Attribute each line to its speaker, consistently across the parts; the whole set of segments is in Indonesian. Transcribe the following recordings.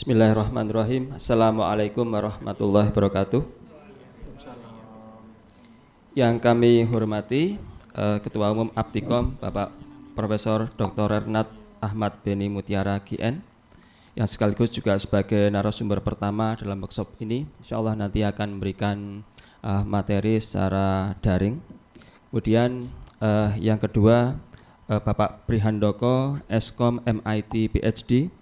Speaker 1: Bismillahirrahmanirrahim. Assalamualaikum warahmatullahi wabarakatuh. Yang kami hormati Ketua Umum Aptikom Bapak Profesor Dr. Renat Ahmad Beni Mutiara GN, yang sekaligus juga sebagai narasumber pertama dalam workshop ini. Insya Allah nanti akan memberikan materi secara daring. Kemudian yang kedua Bapak Prihandoko Eskom MIT PhD,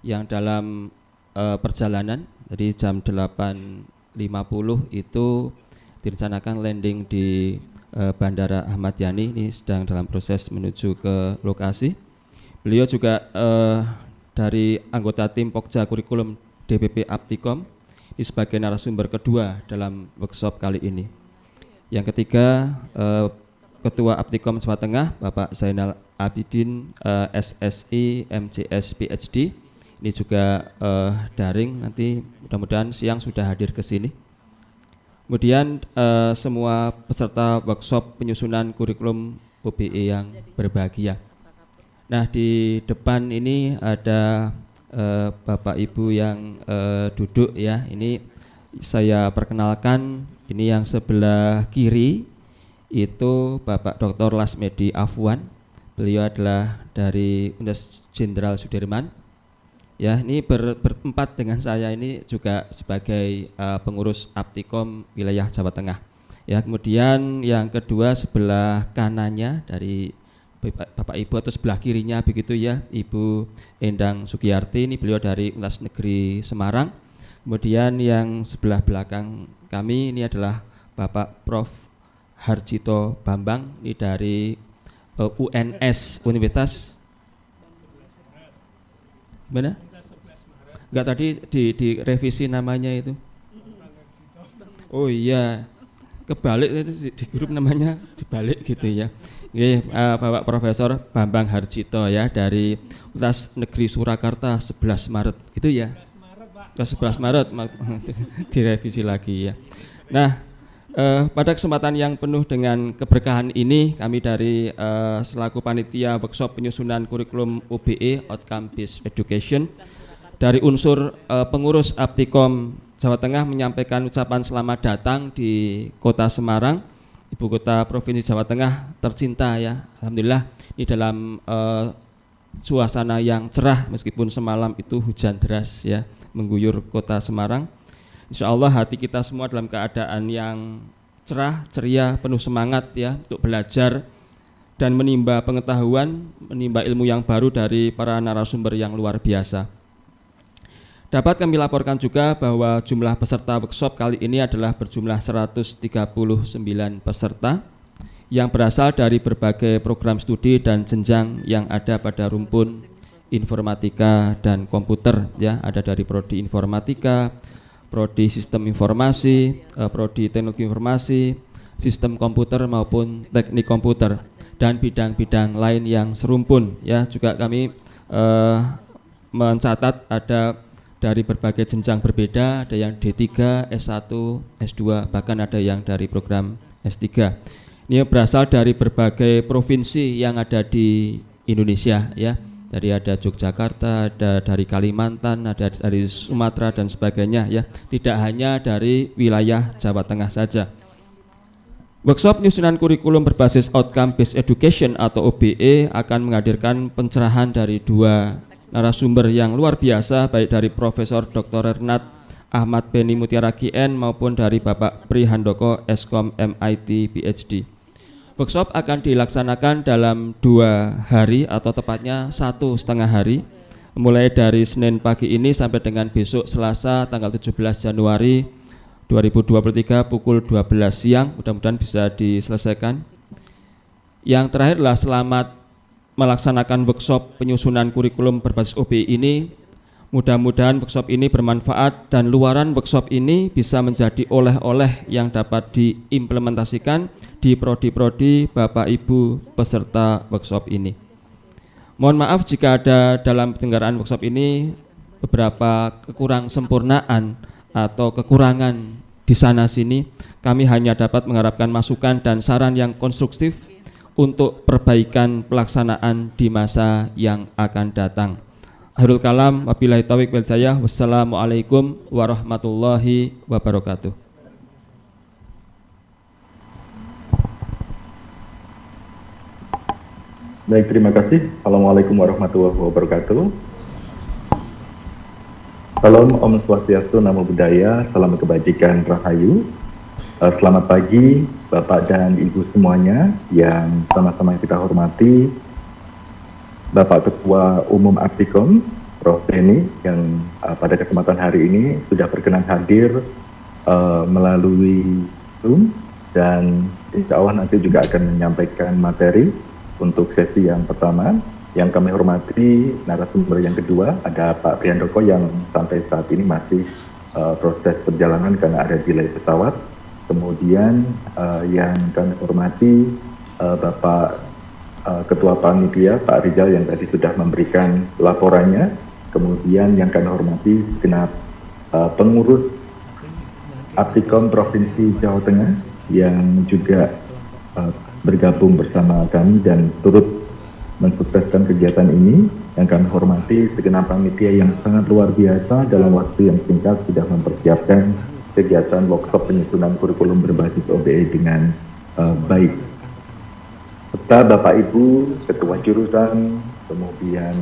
Speaker 1: yang dalam perjalanan jadi jam 8.50 itu direncanakan landing di Bandara Ahmad Yani. Ini sedang dalam proses menuju ke lokasi. Beliau juga dari anggota tim Pokja Kurikulum DPP Aptikom, ini sebagai narasumber kedua dalam workshop kali ini. Yang ketiga Ketua Aptikom Jawa Tengah Bapak Zainal Abidin SSI MCS PhD. Ini juga daring, nanti mudah-mudahan siang sudah hadir ke sini. Kemudian semua peserta workshop penyusunan kurikulum OBE yang berbahagia. Nah, di depan ini ada Bapak Ibu yang duduk ya. Ini saya perkenalkan, ini yang sebelah kiri itu Bapak Dr. Lasmedi Afwan. Beliau adalah dari Universitas Jenderal Sudirman. Ya, ini bertempat dengan saya ini juga sebagai pengurus Aptikom wilayah Jawa Tengah. Ya, kemudian yang kedua sebelah kanannya dari Bapak Ibu atau sebelah kirinya begitu ya, Ibu Endang Sugiyarti, ini beliau dari Universitas Negeri Semarang. Kemudian yang sebelah belakang kami ini adalah Bapak Prof. Harjito Bambang, ini dari UNS Universitas mana? Enggak, tadi di revisi namanya itu. Oh iya, kebalik di grup namanya dibalik gitu ya. Oke, Bapak Profesor Bambang Harjito ya dari Universitas Negeri Surakarta 11 Maret gitu ya. 11 Maret direvisi lagi ya. Nah, pada kesempatan yang penuh dengan keberkahan ini, kami dari selaku panitia workshop penyusunan kurikulum OBE Outcome Based Education dari unsur pengurus Aptikom Jawa Tengah menyampaikan ucapan selamat datang di Kota Semarang, ibu kota Provinsi Jawa Tengah tercinta ya. Alhamdulillah ini dalam suasana yang cerah meskipun semalam itu hujan deras ya mengguyur Kota Semarang. Insya Allah hati kita semua dalam keadaan yang cerah, ceria, penuh semangat ya untuk belajar dan menimba pengetahuan, menimba ilmu yang baru dari para narasumber yang luar biasa. Dapat kami laporkan juga bahwa jumlah peserta workshop kali ini adalah berjumlah 139 peserta yang berasal dari berbagai program studi dan jenjang yang ada pada rumpun informatika dan komputer ya, ada dari prodi informatika, prodi sistem informasi, prodi teknologi informasi, sistem komputer maupun teknik komputer dan bidang-bidang lain yang serumpun ya. Juga kami mencatat ada dari berbagai jenjang berbeda, ada yang D3, S1, S2, bahkan ada yang dari program S3. Ini berasal dari berbagai provinsi yang ada di Indonesia ya. Dari ada Yogyakarta, ada dari Kalimantan, ada dari Sumatera dan sebagainya ya. Tidak hanya dari wilayah Jawa Tengah saja. Workshop penyusunan kurikulum berbasis Outcome Based Education atau OBE akan menghadirkan pencerahan dari dua narasumber yang luar biasa, baik dari Profesor Dr. Renat Ahmad Beni Mutiara GN maupun dari Bapak Prihandoko Eskom MIT PhD. Workshop akan dilaksanakan dalam 2 hari atau tepatnya 1,5 hari, mulai dari Senin pagi ini sampai dengan besok Selasa tanggal 17 Januari 2023 pukul 12 siang. Mudah-mudahan bisa diselesaikan. Yang terakhir adalah selamat melaksanakan workshop penyusunan kurikulum berbasis OBE ini. Mudah-mudahan workshop ini bermanfaat dan luaran workshop ini bisa menjadi oleh-oleh yang dapat diimplementasikan di prodi-prodi Bapak Ibu peserta workshop ini. Mohon maaf jika ada dalam penyelenggaraan workshop ini beberapa kekurang sempurnaan atau kekurangan di sana sini. Kami hanya dapat mengharapkan masukan dan saran yang konstruktif untuk perbaikan pelaksanaan di masa yang akan datang. Akhirul kalam, wabillahi taufiq wal hidayah. Wassalamualaikum warahmatullahi wabarakatuh.
Speaker 2: Baik, terima kasih. Assalamualaikum warahmatullahi wabarakatuh. Salam Om Swastiastu, Namo Buddhaya, salam kebajikan Rahayu. Selamat pagi Bapak dan Ibu semuanya yang sama-sama kita hormati. Bapak Ketua Umum Aptikom, Prof. Beni, yang pada kesempatan hari ini sudah berkenan hadir melalui Zoom, dan insya Allah nanti juga akan menyampaikan materi untuk sesi yang pertama. Yang kami hormati narasumber yang kedua, ada Pak Prihandoko yang sampai saat ini masih proses perjalanan karena ada delay pesawat. Kemudian yang kami hormati Bapak Ketua Panitia Pak Rizal yang tadi sudah memberikan laporannya. Kemudian yang kami hormati segenap pengurus Aptikom Provinsi Jawa Tengah yang juga bergabung bersama kami dan turut mensukseskan kegiatan ini. Yang kami hormati segenap panitia yang sangat luar biasa dalam waktu yang singkat sudah mempersiapkan kegiatan workshop penyusunan kurikulum berbasis OBE dengan baik. Serta Bapak Ibu, Ketua Jurusan, kemudian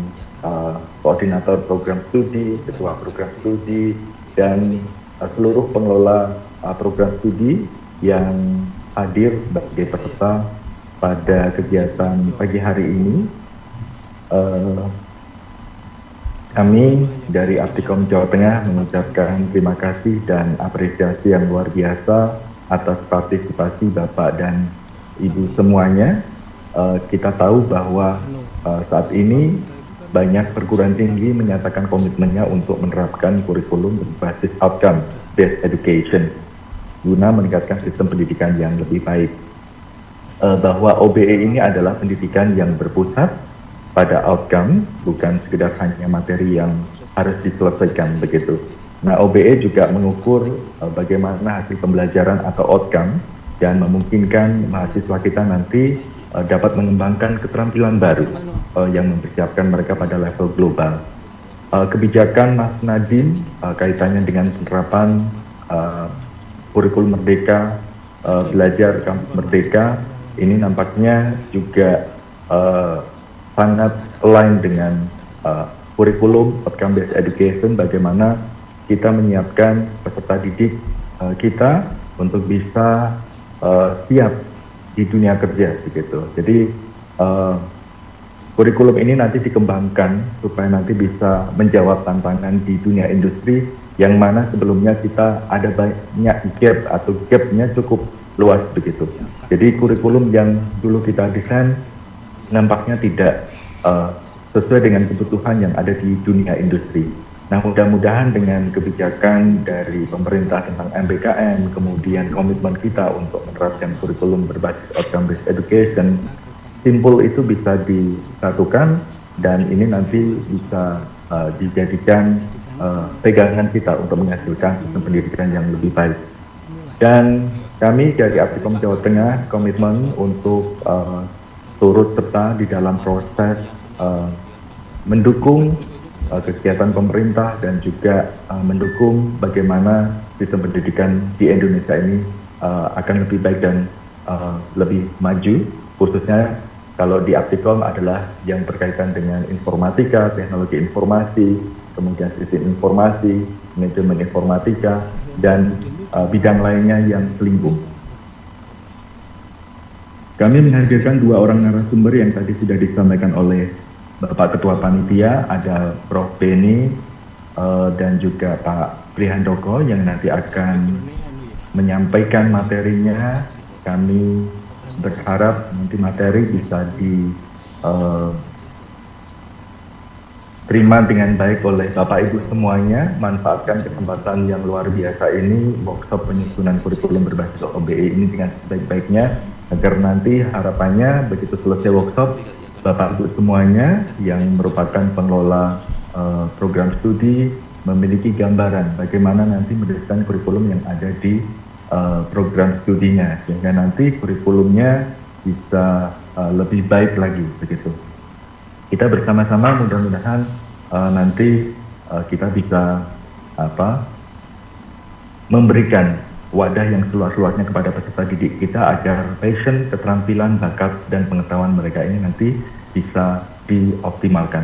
Speaker 2: Koordinator Program Studi, Ketua Program Studi, dan seluruh pengelola program studi yang hadir sebagai peserta pada kegiatan pagi hari ini. Kami dari Aptikom Jawa Tengah mengucapkan terima kasih dan apresiasi yang luar biasa atas partisipasi Bapak dan Ibu semuanya. Kita tahu bahwa saat ini banyak perguruan tinggi menyatakan komitmennya untuk menerapkan kurikulum berbasis outcome based education guna meningkatkan sistem pendidikan yang lebih baik. Bahwa OBE ini adalah pendidikan yang berpusat pada outcome, bukan sekedar hanya materi yang harus diselesaikan begitu. Nah, OBE juga mengukur bagaimana hasil pembelajaran atau outcome dan memungkinkan mahasiswa kita nanti dapat mengembangkan keterampilan baru yang mempersiapkan mereka pada level global. Kebijakan Mas Nadiem kaitannya dengan penerapan kurikulum merdeka, belajar kampus merdeka, ini nampaknya juga sangat align dengan kurikulum outcome based education, bagaimana kita menyiapkan peserta didik kita untuk bisa siap di dunia kerja begitu. Jadi kurikulum ini nanti dikembangkan supaya nanti bisa menjawab tantangan di dunia industri yang mana sebelumnya kita ada banyak gap atau gapnya cukup luas begitu. Jadi kurikulum yang dulu kita desain nampaknya tidak sesuai dengan kebutuhan yang ada di dunia industri. Nah, mudah-mudahan dengan kebijakan dari pemerintah tentang MBKM, kemudian komitmen kita untuk menerapkan kurikulum berbasis outcome based education, simpul itu bisa disatukan dan ini nanti bisa dijadikan pegangan kita untuk menghasilkan sistem pendidikan yang lebih baik. Dan kami dari Aptikom Jawa Tengah komitmen untuk turut serta di dalam proses mendukung kegiatan pemerintah dan juga mendukung bagaimana sistem pendidikan di Indonesia ini akan lebih baik dan lebih maju, khususnya kalau di Aptikom adalah yang berkaitan dengan informatika, teknologi informasi, kemudian sistem informasi, manajemen informatika, dan bidang lainnya yang selingkuh. Kami menghadirkan dua orang narasumber yang tadi sudah disampaikan oleh Bapak Ketua Panitia, ada Prof. Beni dan juga Pak Prihandoko yang nanti akan menyampaikan materinya. Kami berharap nanti materi bisa diterima dengan baik oleh Bapak Ibu semuanya. Manfaatkan kesempatan yang luar biasa ini, workshop penyusunan kurikulum berbasis OBE ini dengan sebaik-baiknya, agar nanti harapannya begitu selesai workshop, Bapak Ibu semuanya yang merupakan pengelola program studi memiliki gambaran bagaimana nanti mendesain kurikulum yang ada di program studinya, sehingga nanti kurikulumnya bisa lebih baik lagi begitu. Kita bersama-sama mudah-mudahan nanti kita bisa memberikan wadah yang seluas-luasnya kepada peserta didik kita agar passion, keterampilan, bakat, dan pengetahuan mereka ini nanti bisa dioptimalkan.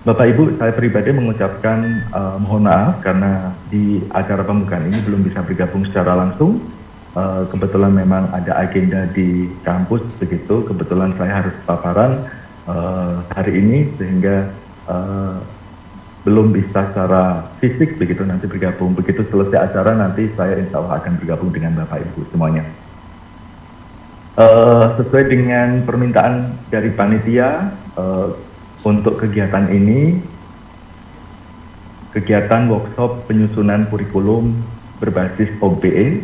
Speaker 2: Bapak Ibu, saya pribadi mengucapkan mohon maaf karena di acara pembukaan ini belum bisa bergabung secara langsung. Kebetulan memang ada agenda di kampus begitu, kebetulan saya harus paparan hari ini sehingga belum bisa secara fisik begitu nanti bergabung. Begitu selesai acara nanti saya insya Allah akan bergabung dengan Bapak Ibu semuanya. Sesuai dengan permintaan dari panitia untuk kegiatan ini, kegiatan workshop penyusunan kurikulum berbasis OBE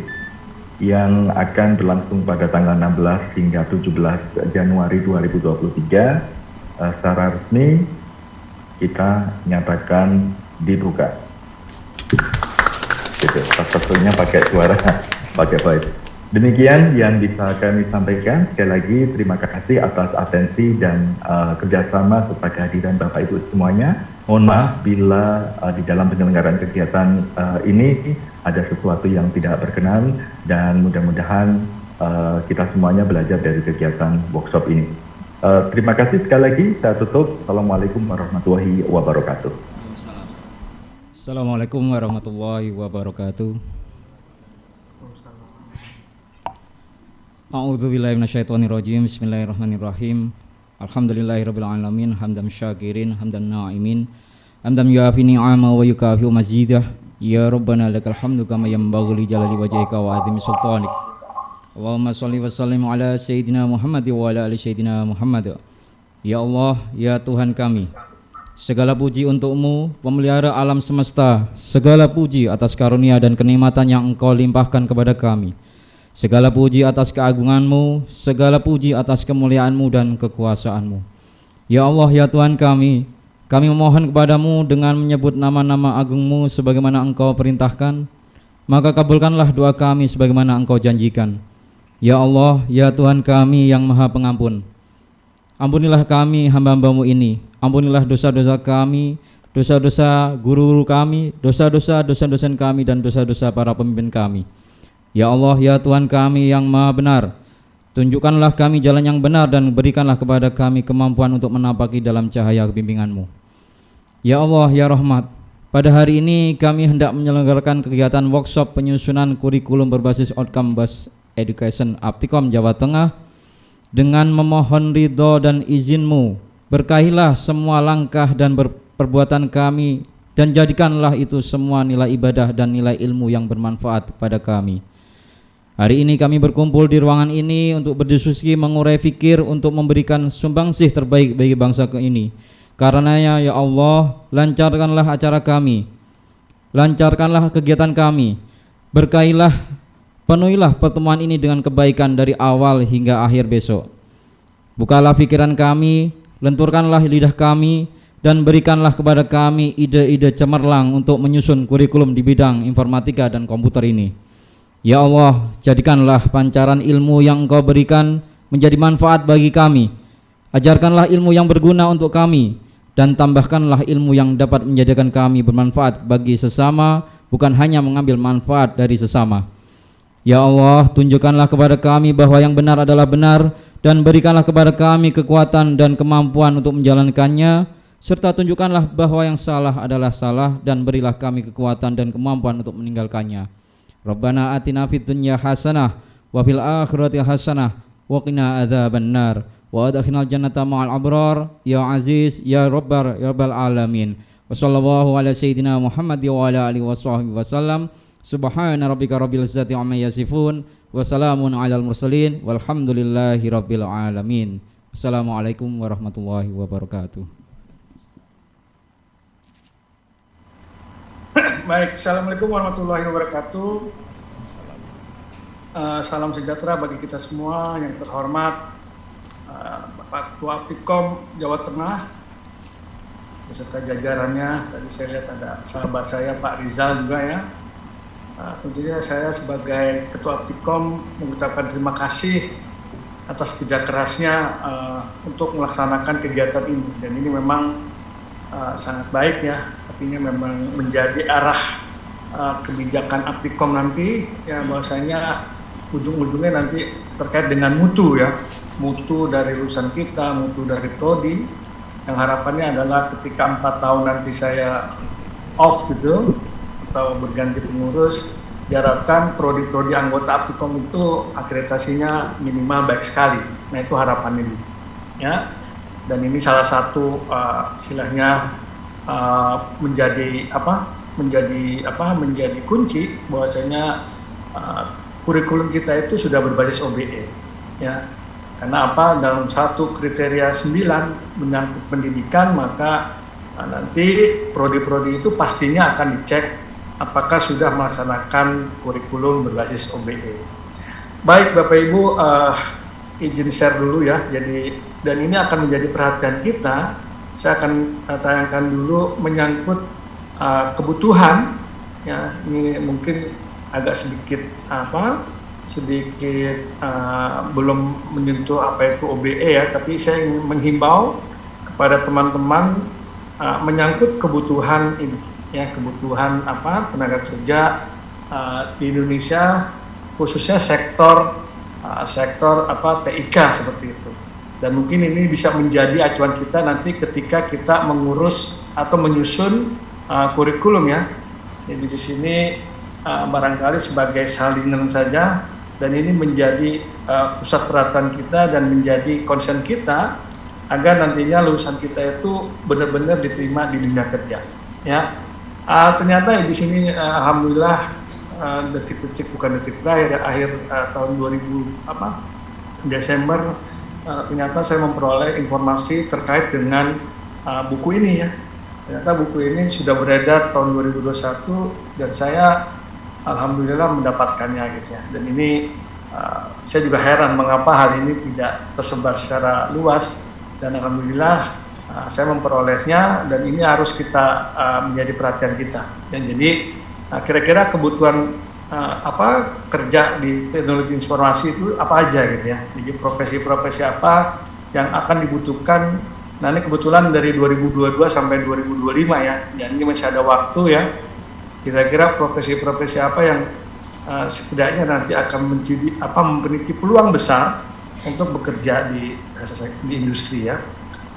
Speaker 2: yang akan berlangsung pada tanggal 16 hingga 17 Januari 2023 secara resmi kita nyatakan dibuka. Gitu, pastinya pakai suara, pakai voice. Demikian yang bisa kami sampaikan. Sekali lagi terima kasih atas atensi dan kerjasama serta kehadiran Bapak Ibu semuanya. Mohon maaf bila di dalam penyelenggaraan kegiatan ini ada sesuatu yang tidak berkenan dan mudah-mudahan kita semuanya belajar dari kegiatan workshop ini. Terima kasih sekali lagi, saya tutup. Assalamualaikum warahmatullahi wabarakatuh.
Speaker 3: Assalamualaikum warahmatullahi wabarakatuh. A'udzubillahi minasyaitonirrajim. Bismillahirrahmanirrahim. Alhamdulillahirabbil alamin, hamdan syakirin, hamdan na'imin, hamdan yuafi ni'ama wa yukafi mazidah. Ya Rabbana lakal hamdu kama yanbaghi li jalali wajhika wa 'azimi sultanik. Allahumma sholli wa sallim ala Sayyidina Muhammad wa ala ali Sayyidina Muhammad. Ya Allah, ya Tuhan kami, segala puji untuk-Mu, pemelihara alam semesta. Segala puji atas karunia dan kenikmatan yang Engkau limpahkan kepada kami. Segala puji atas keagungan-Mu, segala puji atas kemuliaan-Mu dan kekuasaan-Mu. Ya Allah, ya Tuhan kami memohon kepada-Mu dengan menyebut nama-nama agung-Mu sebagaimana Engkau perintahkan. Maka kabulkanlah doa kami sebagaimana Engkau janjikan. Ya Allah, ya Tuhan kami yang Maha Pengampun, ampunilah kami hamba-Hamba-Mu ini. Ampunilah dosa-dosa kami, dosa-dosa guru-guru kami, dosa-dosa dosen-dosen kami, dan dosa-dosa para pemimpin kami. Ya Allah, ya Tuhan kami yang Maha Benar, tunjukkanlah kami jalan yang benar dan berikanlah kepada kami kemampuan untuk menapaki dalam cahaya bimbingan-Mu. Ya Allah, ya Rahmat, pada hari ini kami hendak menyelenggarakan kegiatan workshop penyusunan kurikulum berbasis outcome based education Aptikom Jawa Tengah. Dengan memohon ridho dan izin-Mu, berkahilah semua langkah dan perbuatan kami dan jadikanlah itu semua nilai ibadah dan nilai ilmu yang bermanfaat pada kami. Hari ini kami berkumpul di ruangan ini untuk berdiskusi, mengurai fikir, untuk memberikan sumbangsih terbaik bagi bangsa ini. Karenanya ya Allah, lancarkanlah acara kami, lancarkanlah kegiatan kami, berkahilah, penuhilah pertemuan ini dengan kebaikan dari awal hingga akhir besok. Bukalah pikiran kami, lenturkanlah lidah kami, dan berikanlah kepada kami ide-ide cemerlang untuk menyusun kurikulum di bidang informatika dan komputer ini. Ya Allah, jadikanlah pancaran ilmu yang Engkau berikan menjadi manfaat bagi kami. Ajarkanlah ilmu yang berguna untuk kami, dan tambahkanlah ilmu yang dapat menjadikan kami bermanfaat bagi sesama, bukan hanya mengambil manfaat dari sesama. Ya Allah, tunjukkanlah kepada kami bahwa yang benar adalah benar, dan berikanlah kepada kami kekuatan dan kemampuan untuk menjalankannya, serta tunjukkanlah bahwa yang salah adalah salah, dan berilah kami kekuatan dan kemampuan untuk meninggalkannya. Rabbana atina fid dunya hasanah wa fil akhirati hasanah wa qina adzabannar wa adkhilnal jannata ma'al abrar ya aziz ya rabbal alamin. Wa sallallahu ala sayyidina Muhammad wa ala alihi washabbihi wasallam. Subhana rabbika rabbil izzati amma yasifun wa salamun alal mursalin walhamdulillahi rabbil alamin. Assalamualaikum warahmatullahi wabarakatuh.
Speaker 4: Baik, Assalamualaikum warahmatullahi wabarakatuh. Salam sejahtera bagi kita semua yang terhormat Bapak Ketua Aptikom Jawa Tengah beserta jajarannya. Tadi saya lihat ada sahabat saya Pak Rizal juga ya. Tentunya saya sebagai Ketua Aptikom mengucapkan terima kasih atas kerja kerasnya untuk melaksanakan kegiatan ini, dan ini memang sangat baik ya, artinya memang menjadi arah kebijakan Aptikom nanti ya, bahwasanya ujung-ujungnya nanti terkait dengan mutu ya, mutu dari lulusan kita, mutu dari prodi, yang harapannya adalah ketika 4 tahun nanti saya off gitu atau berganti pengurus, diharapkan prodi-prodi anggota Aptikom itu akreditasinya minimal baik sekali. Nah itu harapan ini ya. Dan ini salah satu istilahnya menjadi kunci bahwasanya kurikulum kita itu sudah berbasis OBE ya. Karena apa? Dalam satu kriteria 9 menyangkut pendidikan, maka nanti prodi-prodi itu pastinya akan dicek apakah sudah melaksanakan kurikulum berbasis OBE. Baik Bapak Ibu, izin share dulu ya. Jadi dan ini akan menjadi perhatian kita. Saya akan tayangkan dulu menyangkut kebutuhan ya. Ini mungkin agak sedikit belum menyentuh apa itu OBE ya, tapi saya ingin menghimbau kepada teman-teman menyangkut kebutuhan ini ya, kebutuhan tenaga kerja di Indonesia, khususnya sektor TIK seperti itu. Dan mungkin ini bisa menjadi acuan kita nanti ketika kita mengurus atau menyusun kurikulum ya. Jadi di sini barangkali sebagai salinan saja, dan ini menjadi pusat perhatian kita dan menjadi concern kita agar nantinya lulusan kita itu benar-benar diterima di dunia kerja. Ya, ternyata di sini alhamdulillah detik-detik bukan detik terakhir, akhir tahun 2000 Desember. Ternyata saya memperoleh informasi terkait dengan buku ini ya. Ternyata buku ini sudah beredar tahun 2021 dan saya alhamdulillah mendapatkannya gitu ya. Dan ini saya juga heran mengapa hal ini tidak tersebar secara luas, dan alhamdulillah saya memperolehnya, dan ini harus kita menjadi perhatian kita. Dan jadi kira-kira kebutuhan kerja di teknologi informasi itu apa aja gitu ya. Jadi profesi-profesi apa yang akan dibutuhkan. Nah ini kebetulan dari 2022 sampai 2025 ya. Dan ini masih ada waktu ya. Kira-kira profesi-profesi apa yang setidaknya nanti akan menjadi memiliki peluang besar untuk bekerja di industri ya.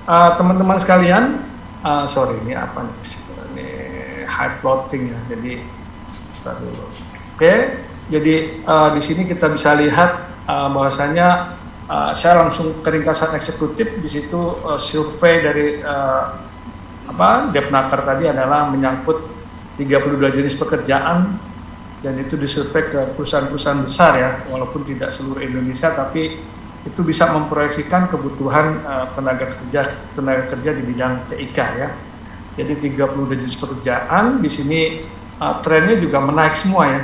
Speaker 4: Teman-teman sekalian, ini high floating ya. Jadi Oke, jadi di sini kita bisa lihat bahwasanya saya langsung ke ringkasan eksekutif. Di situ survei dari Depnaker tadi adalah menyangkut 32 jenis pekerjaan, dan itu disurvei ke perusahaan-perusahaan besar ya, walaupun tidak seluruh Indonesia, tapi itu bisa memproyeksikan kebutuhan tenaga kerja di bidang TIK ya. Jadi 32 jenis pekerjaan di sini trennya juga menaik semua ya.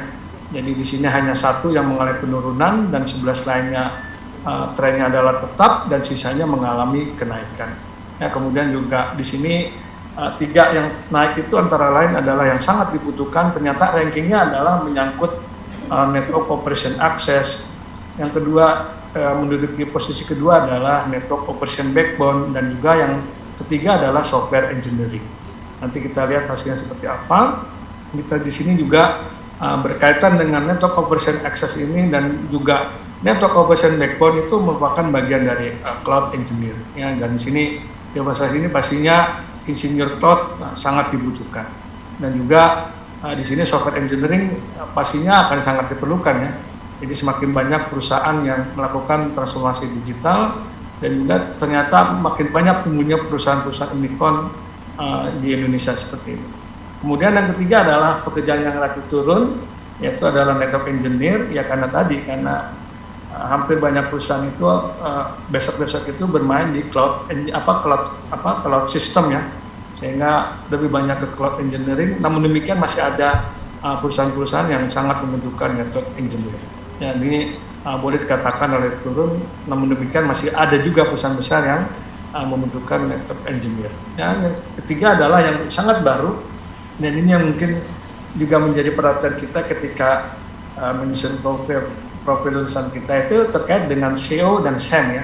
Speaker 4: Jadi di sini hanya satu yang mengalami penurunan dan 11 lainnya trennya adalah tetap dan sisanya mengalami kenaikan. Ya, kemudian juga di sini 3 yang naik itu antara lain adalah yang sangat dibutuhkan, ternyata rankingnya adalah menyangkut network operation access. Yang kedua menduduki posisi kedua adalah network operation backbone, dan juga yang ketiga adalah software engineering. Nanti kita lihat hasilnya seperti apa. Kita di sini juga berkaitan dengan network operation access ini, dan juga network operation backbone itu merupakan bagian dari cloud engineer ya. Dan di sini di bahasa sini pastinya insinyur cloud sangat dibutuhkan, dan juga di sini software engineering pastinya akan sangat diperlukan ya. Jadi semakin banyak perusahaan yang melakukan transformasi digital, dan juga ternyata makin banyak tumbuhnya perusahaan-perusahaan unicorn di Indonesia seperti ini. Kemudian yang ketiga adalah pekerjaan yang relatif turun, yaitu adalah network engineer ya, karena hampir banyak perusahaan itu besok-besok itu bermain di cloud system ya, sehingga lebih banyak ke cloud engineering. Namun demikian masih ada perusahaan-perusahaan yang sangat membutuhkan network engineer. Ya, ini boleh dikatakan oleh turun. Namun demikian masih ada juga perusahaan besar yang membutuhkan network engineer. Ya, yang ketiga adalah yang sangat baru, dan ini yang mungkin juga menjadi perhatian kita ketika menyusun profil lulusan kita, itu terkait dengan SEO dan SEM ya.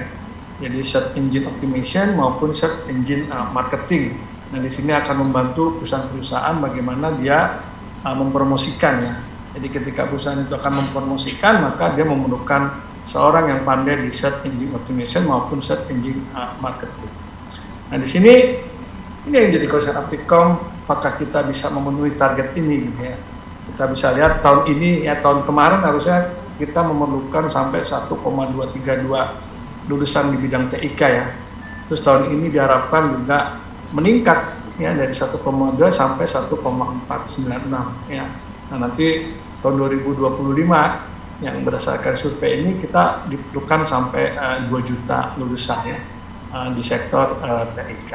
Speaker 4: Jadi search engine optimization maupun search engine marketing. Nah, di sini akan membantu perusahaan-perusahaan bagaimana dia mempromosikannya. Jadi ketika perusahaan itu akan mempromosikan, maka dia memerlukan seorang yang pandai di search engine optimization maupun search engine marketing. Nah, di sini ini yang jadi concern Aptikom, apakah kita bisa memenuhi target ini gitu ya. Kita bisa lihat tahun ini ya, tahun kemarin harusnya kita memerlukan sampai 1,232 lulusan di bidang TIK ya. Terus tahun ini diharapkan juga meningkat ya dari 1,2 sampai 1,496 ya. Nah, nanti tahun 2025 yang berdasarkan survei ini kita diperlukan sampai 2 juta lulusan ya di sektor TIK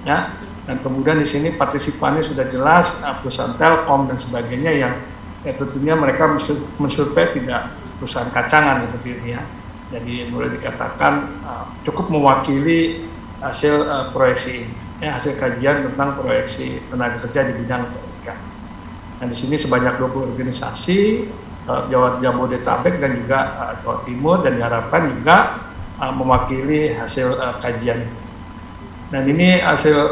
Speaker 4: ya. Dan kemudian di sini partisipannya sudah jelas, perusahaan Telkom dan sebagainya yang ya tentunya mereka mensurvei tidak perusahaan kacangan seperti ini ya. Jadi boleh dikatakan cukup mewakili hasil proyeksi ini, ya, hasil kajian tentang proyeksi tenaga kerja di bidang TIK. Nah, di sini sebanyak 20 organisasi Jabodetabek dan juga Jawa Timur, dan diharapkan juga mewakili hasil kajian. Dan ini hasil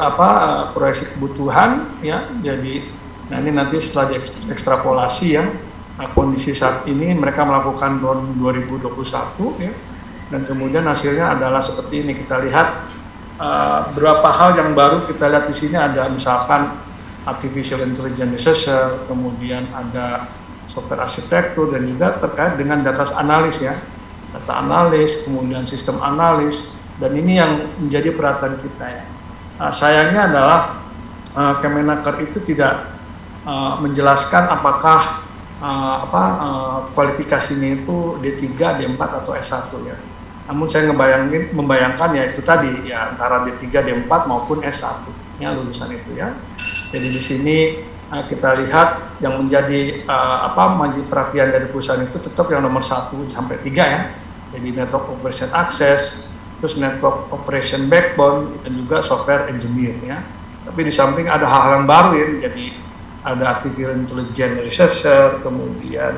Speaker 4: proyeksi kebutuhan ya. Jadi nah ini nanti setelah diekstrapolasi ya, kondisi saat ini mereka melakukan tahun 2021 ya, dan kemudian hasilnya adalah seperti ini. Kita lihat beberapa hal yang baru kita lihat di sini, ada misalkan artificial intelligence researcher, kemudian ada software arsitektur, dan juga terkait dengan data analis ya, data analis, kemudian sistem analis. Dan ini yang menjadi perhatian kita ya. Sayangnya adalah Kemenaker itu tidak menjelaskan apakah kualifikasinya itu D3, D4 atau S1 ya. Namun saya membayangkan ya itu tadi ya, antara D3, D4 maupun S1 ya lulusan itu ya. Jadi di sini kita lihat yang menjadi menjadi perhatian dari perusahaan itu tetap yang nomor 1 sampai 3 ya. Jadi network operation access, terus network operation backbone, dan juga software engineer ya. Tapi di samping ada hal-hal yang baru ya, jadi ada artificial intelligence researcher, kemudian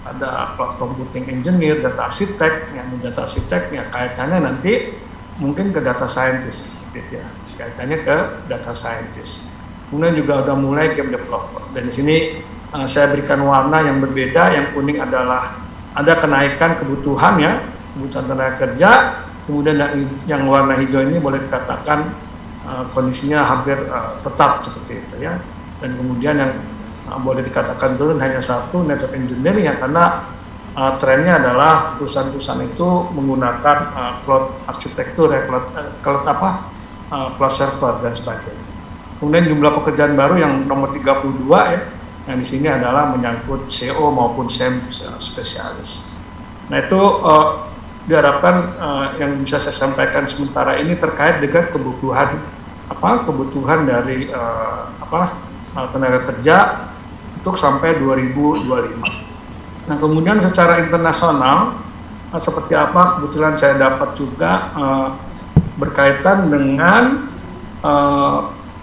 Speaker 4: ada cloud computing engineer, data arsitek, yang data arsitek ya kaitannya nanti mungkin ke data scientist gitu ya, kaitannya ke data scientist. Kemudian juga udah mulai game developer, dan di sini saya berikan warna yang berbeda. Yang kuning adalah ada kenaikan kebutuhan ya, kebutuhan tenaga kerja. Kemudian yang warna hijau ini boleh dikatakan kondisinya hampir tetap seperti itu ya. Dan kemudian yang boleh dikatakan turun hanya satu, network engineering ya, karena trennya adalah perusahaan-perusahaan itu menggunakan cloud arsitektur ya, cloud server dan sebagainya. Kemudian jumlah pekerjaan baru yang nomor 32 ya, yang di sini adalah menyangkut CO maupun SEM spesialis. Nah itu diharapkan yang bisa saya sampaikan sementara ini terkait dengan kebutuhan dari tenaga kerja untuk sampai 2025. Nah kemudian secara internasional seperti apa, kebetulan saya dapat juga berkaitan dengan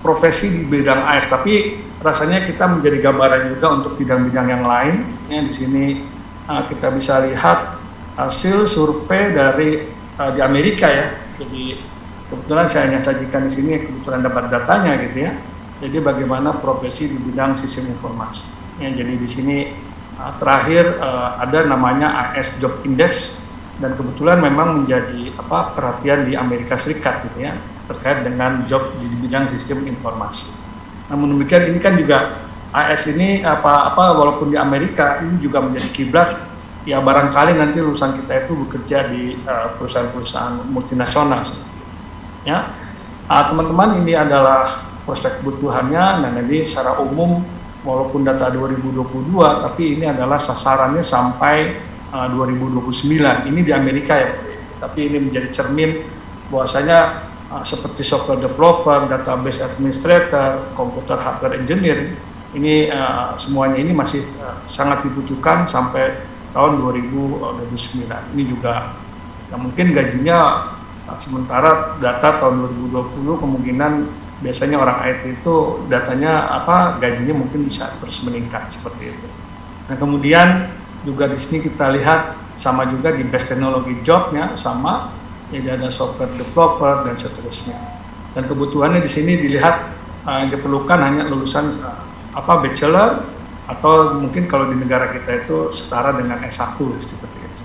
Speaker 4: profesi di bidang AS, tapi rasanya kita menjadi gambaran juga untuk bidang-bidang yang lain. Ya, di sini kita bisa lihat hasil survei dari di Amerika ya. Jadi kebetulan saya hanya sajikan di sini, kebetulan dapat datanya gitu ya. Jadi bagaimana profesi di bidang sistem informasi. Ya, jadi di sini terakhir ada namanya AS Job Index, dan kebetulan memang menjadi perhatian di Amerika Serikat gitu ya, terkait dengan job di bidang sistem informasi. Namun demikian ini kan juga AS ini walaupun di Amerika ini juga menjadi kiblat. Ya barangkali nanti lulusan kita itu bekerja di perusahaan-perusahaan multinasional seperti itu. Ya, teman-teman, ini adalah prospek kebutuhannya. Nah, jadi secara umum walaupun data 2022, tapi ini adalah sasarannya sampai 2029. Ini di Amerika ya, tapi ini menjadi cermin bahwasanya seperti software developer, database administrator, computer hardware engineer, ini semuanya ini masih sangat dibutuhkan sampai tahun 2029. Ini juga mungkin gajinya sementara data tahun 2020 kemungkinan biasanya orang IT itu datanya gajinya mungkin bisa terus meningkat seperti itu. Nah kemudian juga di sini kita lihat sama juga di best technology jobnya sama, jadi ada software developer dan seterusnya. Dan kebutuhannya di sini dilihat yang diperlukan hanya lulusan bachelor, atau mungkin kalau di negara kita itu setara dengan S1 seperti itu.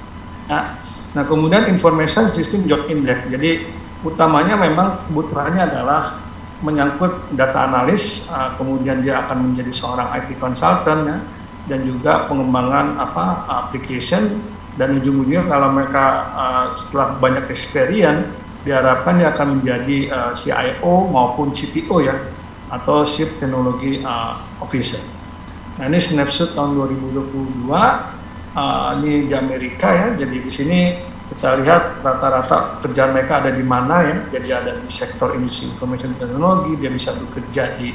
Speaker 4: Nah kemudian information system job index. Jadi utamanya memang kebutuhannya adalah menyangkut data analis, kemudian dia akan menjadi seorang IT consultant ya, dan juga pengembangan application, dan ujung-ujungnya kalau mereka setelah banyak experience diharapkan dia akan menjadi CIO maupun CTO ya, atau Chief Technology Officer. Nah ini snapshot tahun 2022, ini di Amerika ya. Jadi di sini kita lihat rata-rata pekerjaan mereka ada di mana ya. Jadi ada di sektor industri information technology, dia bisa bekerja di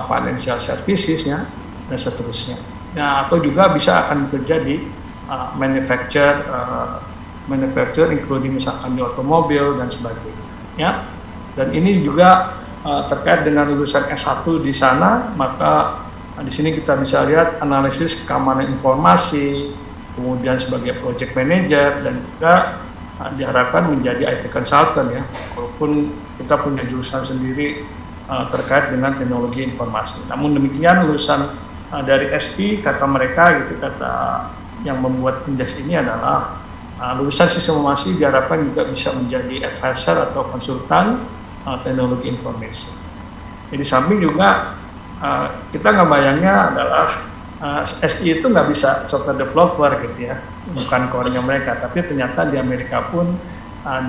Speaker 4: financial services ya, dan seterusnya. Nah atau juga bisa akan bekerja di manufacture including misalkan di otomobil dan sebagainya ya. Dan ini juga terkait dengan lulusan S1 di sana, maka di sini kita bisa lihat analisis keamanan informasi, kemudian sebagai project manager, dan juga diharapkan menjadi IT consultant ya, walaupun kita punya jurusan sendiri terkait dengan teknologi informasi. Namun demikian lulusan dari SP, kata mereka gitu, kata yang membuat indeks ini adalah lulusan sistem informasi diharapkan juga bisa menjadi advisor atau konsultan teknologi informasi. Jadi samping juga kita nggak bayangnya adalah SI itu nggak bisa software developer gitu ya, bukan core-nya mereka, tapi ternyata di Amerika pun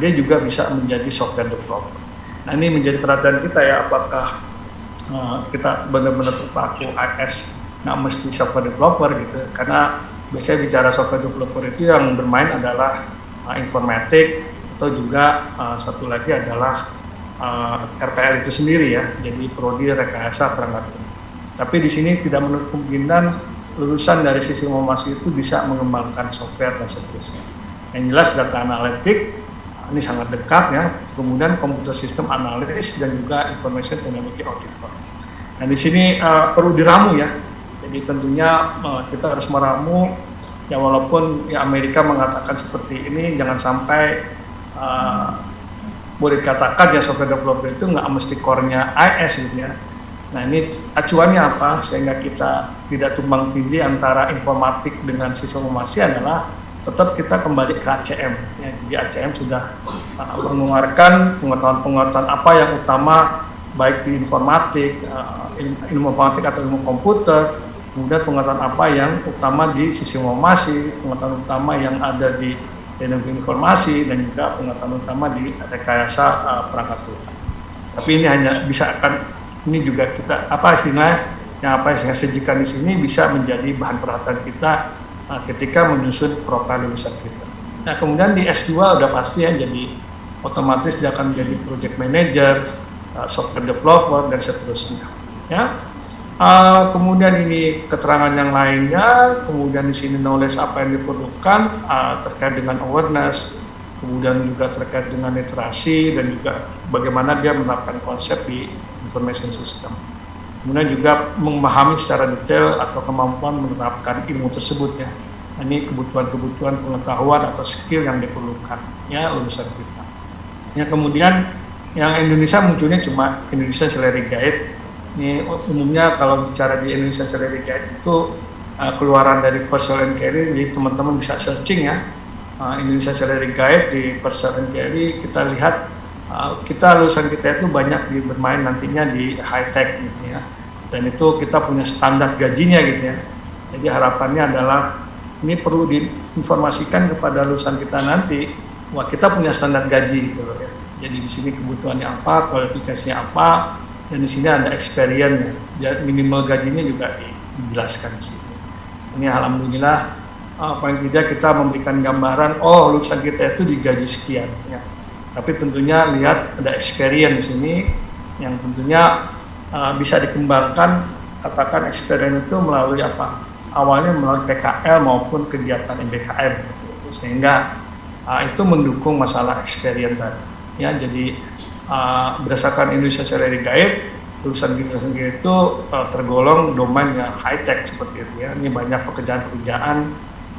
Speaker 4: dia juga bisa menjadi software developer. Nah ini menjadi perhatian kita ya, apakah kita benar-benar terpaku AS nggak mesti software developer gitu, karena biasanya bicara software developer itu yang bermain adalah informatik, atau juga satu lagi adalah RPL itu sendiri ya, jadi prodi rekayasa perangkat lunak. Tapi di sini tidak menutup kemungkinan lulusan dari sistem informasi itu bisa mengembangkan software dan seterusnya. Yang jelas data analitik ini sangat dekat ya, kemudian computer system analysis dan juga information technology auditor. Nah di sini perlu diramu ya. Jadi tentunya kita harus meramu ya, walaupun ya Amerika mengatakan seperti ini, jangan sampai boleh dikatakan ya software developer itu nggak mesti core-nya IS gitu ya. Nah ini acuannya apa sehingga kita tidak tumbang tindih antara informatik dengan sistem informasi adalah tetap kita kembali ke ACM ya. Jadi ACM sudah mengeluarkan pengetahuan-pengetahuan apa yang utama baik di informatik, ilmu informatik atau ilmu komputer, kemudian pengetahuan apa yang utama di sistem informasi, pengetahuan utama yang ada di teknologi informasi, dan juga pengetahuan utama di rekayasa perangkat lunak. Tapi ini hanya bisa ini juga kita apa yang saya sajikan di sini bisa menjadi bahan perhatian kita ketika menyusun profil lulusan kita. Nah kemudian di S2 udah pasti ya, jadi otomatis dia akan menjadi project manager, software developer dan seterusnya. Ya. Kemudian ini keterangan yang lainnya, kemudian di sini knowledge apa yang diperlukan terkait dengan awareness, kemudian juga terkait dengan literasi, dan juga bagaimana dia menerapkan konsep di information system. Kemudian juga memahami secara detail atau kemampuan menerapkan ilmu tersebut ya. Ini kebutuhan-kebutuhan pengetahuan atau skill yang diperlukan ya lulusan kita. Ya kemudian yang Indonesia munculnya cuma Indonesia Salary Guide. Ini umumnya kalau bicara di Indonesia Salary Guide itu keluaran dari Purcell & Carey, jadi teman-teman bisa searching ya Indonesia Salary Guide di Purcell & Carey. Kita lihat kita lulusan kita itu banyak bermain nantinya di high tech gitu ya, dan itu kita punya standar gajinya gitu ya. Jadi harapannya adalah ini perlu diinformasikan kepada lulusan kita nanti, wah kita punya standar gaji gitu loh ya. Jadi di sini kebutuhannya apa, kualifikasinya apa, dan di sini ada experience ya, minimal gajinya juga dijelaskan di sini. Ini alhamdulillah paling tidak kita memberikan gambaran, oh lulusan kita itu digaji sekian ya. Tapi tentunya lihat ada experience di sini yang tentunya bisa dikembangkan, katakan experience itu melalui apa? Awalnya melalui PKL maupun kegiatan MBKM, sehingga itu mendukung masalah experience tadi. Ya, jadi berdasarkan Indonesia Salary Guide, lulusan kita sendiri itu tergolong domain yang high tech seperti itu ya. Ini banyak pekerjaan-pekerjaan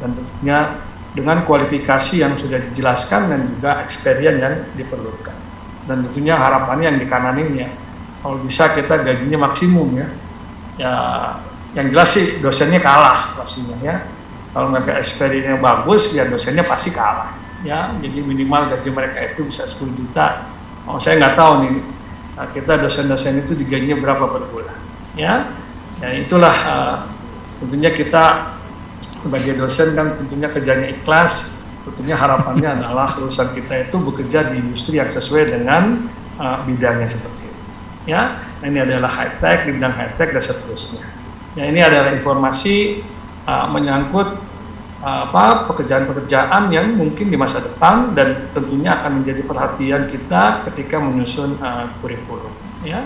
Speaker 4: dan tentunya dengan kualifikasi yang sudah dijelaskan dan juga experience yang diperlukan. Dan tentunya harapannya yang di kanan ini ya, kalau bisa kita gajinya maksimum ya. Ya yang jelas sih dosennya kalah pastinya ya. Kalau mereka experience-nya bagus, ya dosennya pasti kalah ya. Jadi minimal gaji mereka itu bisa 10 juta. Oh, saya nggak tahu nih, kita dosen-dosen itu digajinya berapa per bulan ya. Ya itulah tentunya kita sebagai dosen kan tentunya kerjanya ikhlas. Tentunya harapannya adalah lulusan kita itu bekerja di industri yang sesuai dengan bidangnya seperti itu ya. Nah, ini adalah high tech, di bidang high tech dan seterusnya. Ya, ini adalah informasi menyangkut pekerjaan-pekerjaan yang mungkin di masa depan dan tentunya akan menjadi perhatian kita ketika menyusun kurikulum ya,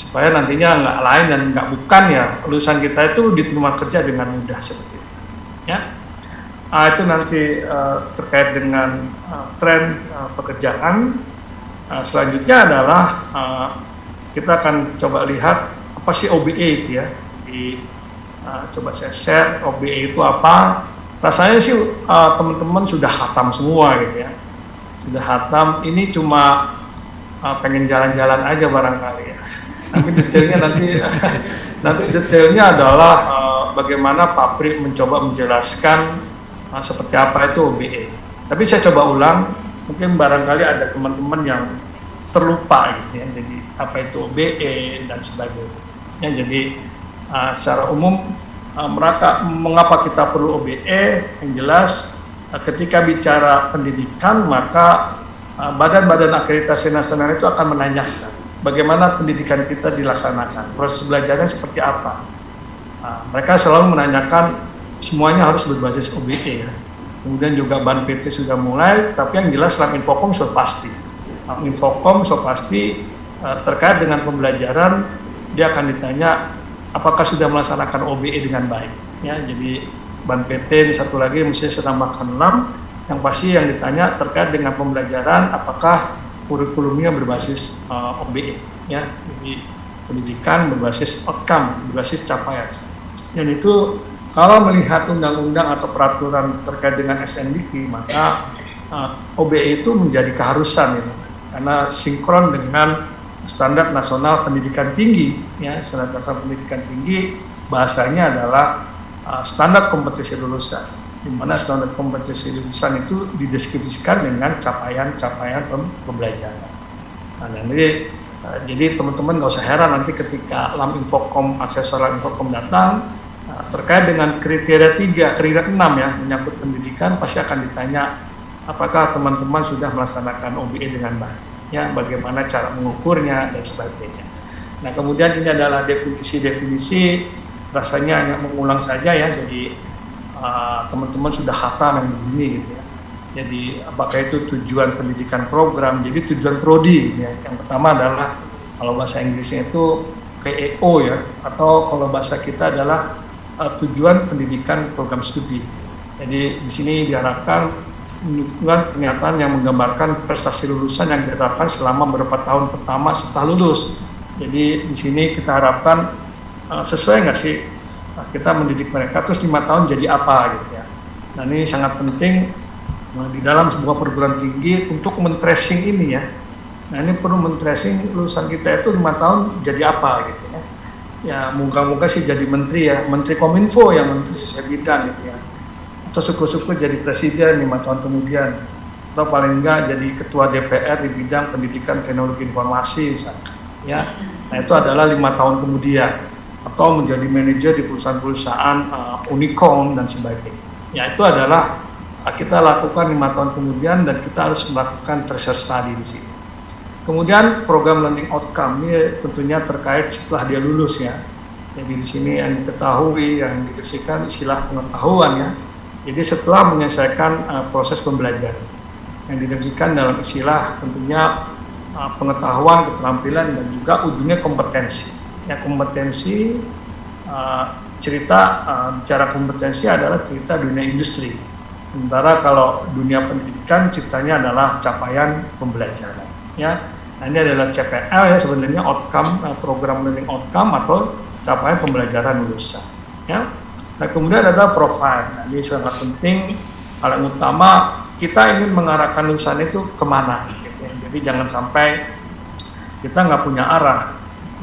Speaker 4: supaya nantinya nggak lain dan nggak bukan ya lulusan kita itu diterima kerja dengan mudah seperti itu ya. Itu nanti terkait dengan tren pekerjaan. Selanjutnya adalah kita akan coba lihat apa sih OBE itu ya. Coba saya share OBE itu apa. Rasanya sih teman-teman sudah khatam semua gitu ya. Sudah khatam, ini cuma pengen jalan-jalan aja barangkali ya. Tapi detailnya nanti detailnya adalah bagaimana pabrik mencoba menjelaskan seperti apa itu OBE. Tapi saya coba ulang, mungkin barangkali ada teman-teman yang terlupa gitu ya. Jadi apa itu OBE dan sebagainya. Ya, jadi secara umum mengapa kita perlu OBE? Yang jelas ketika bicara pendidikan maka badan-badan akreditasi nasional itu akan menanyakan bagaimana pendidikan kita dilaksanakan, proses belajarnya seperti apa. Mereka selalu menanyakan semuanya harus berbasis OBE ya. Kemudian juga BAN PT sudah mulai, tapi yang jelas Infocom sudah pasti. Infocom sudah pasti terkait dengan pembelajaran dia akan ditanya apakah sudah melaksanakan OBE dengan baik. Ya, jadi BAN PT ini satu lagi mesti menambahkan 6. Yang pasti yang ditanya terkait dengan pembelajaran apakah kurikulumnya berbasis OBE. Ya, jadi pendidikan berbasis outcome, berbasis capaian. Dan itu kalau melihat undang-undang atau peraturan terkait dengan SNDQ, maka OBE itu menjadi keharusan ya, karena sinkron dengan standar nasional pendidikan tinggi ya. Standar nasional pendidikan tinggi bahasanya adalah standar kompetisi lulusan, di mana standar kompetisi lulusan itu dideskripsikan dengan capaian-capaian pembelajaran. Nah, jadi teman-teman nggak usah heran nanti ketika Infocom, asesor Infocom datang terkait dengan kriteria 3, kriteria 6 ya menyangkut pendidikan, pasti akan ditanya apakah teman-teman sudah melaksanakan OBE dengan baik ya, bagaimana cara mengukurnya dan sebagainya. Nah, kemudian ini adalah definisi-definisi, rasanya hanya mengulang saja ya, jadi teman-teman sudah khatam yang begini gitu ya. Jadi apakah itu tujuan pendidikan program, jadi tujuan prodi ya. Yang pertama adalah kalau bahasa Inggrisnya itu PEO ya, atau kalau bahasa kita adalah tujuan pendidikan program studi. Jadi di sini diharapkan menunjukkan pernyataan yang menggambarkan prestasi lulusan yang diharapkan selama beberapa tahun pertama setelah lulus. Jadi di sini kita harapkan sesuai nggak sih kita mendidik mereka terus 5 tahun jadi apa gitu ya. Nah, ini sangat penting di dalam sebuah perguruan tinggi untuk men-tracing ini ya. Nah, ini perlu men-tracing lulusan kita itu 5 tahun jadi apa gitu ya. Ya, moga-moga sih jadi menteri ya, menteri Kominfo yang menteri sesuai bidang gitu ya. Atau syukur-syukur jadi presiden 5 tahun kemudian. Atau paling enggak jadi ketua DPR di bidang pendidikan teknologi informasi misalnya. Ya. Nah, itu adalah 5 tahun kemudian. Atau menjadi manajer di perusahaan-perusahaan unicorn dan sebagainya. Ya, itu adalah kita lakukan 5 tahun kemudian dan kita harus melakukan treasure study di sini. Kemudian program learning outcome ini tentunya terkait setelah dia lulus ya. Jadi di sini yang diketahui, yang didefinisikan istilah pengetahuan ya. Jadi setelah menyelesaikan proses pembelajaran, yang didefinisikan dalam istilah tentunya pengetahuan, keterampilan dan juga ujungnya kompetensi. Ya, kompetensi bicara kompetensi adalah cerita dunia industri. Sementara kalau dunia pendidikan ceritanya adalah capaian pembelajaran. Ya, nah ini adalah CPL ya sebenarnya outcome, program learning outcome atau capaian pembelajaran lulusan. Ya, nah kemudian ada profile. Nah, ini sangat penting. Hal yang utama kita ingin mengarahkan lulusan itu kemana. Gitu ya. Jadi jangan sampai kita nggak punya arah.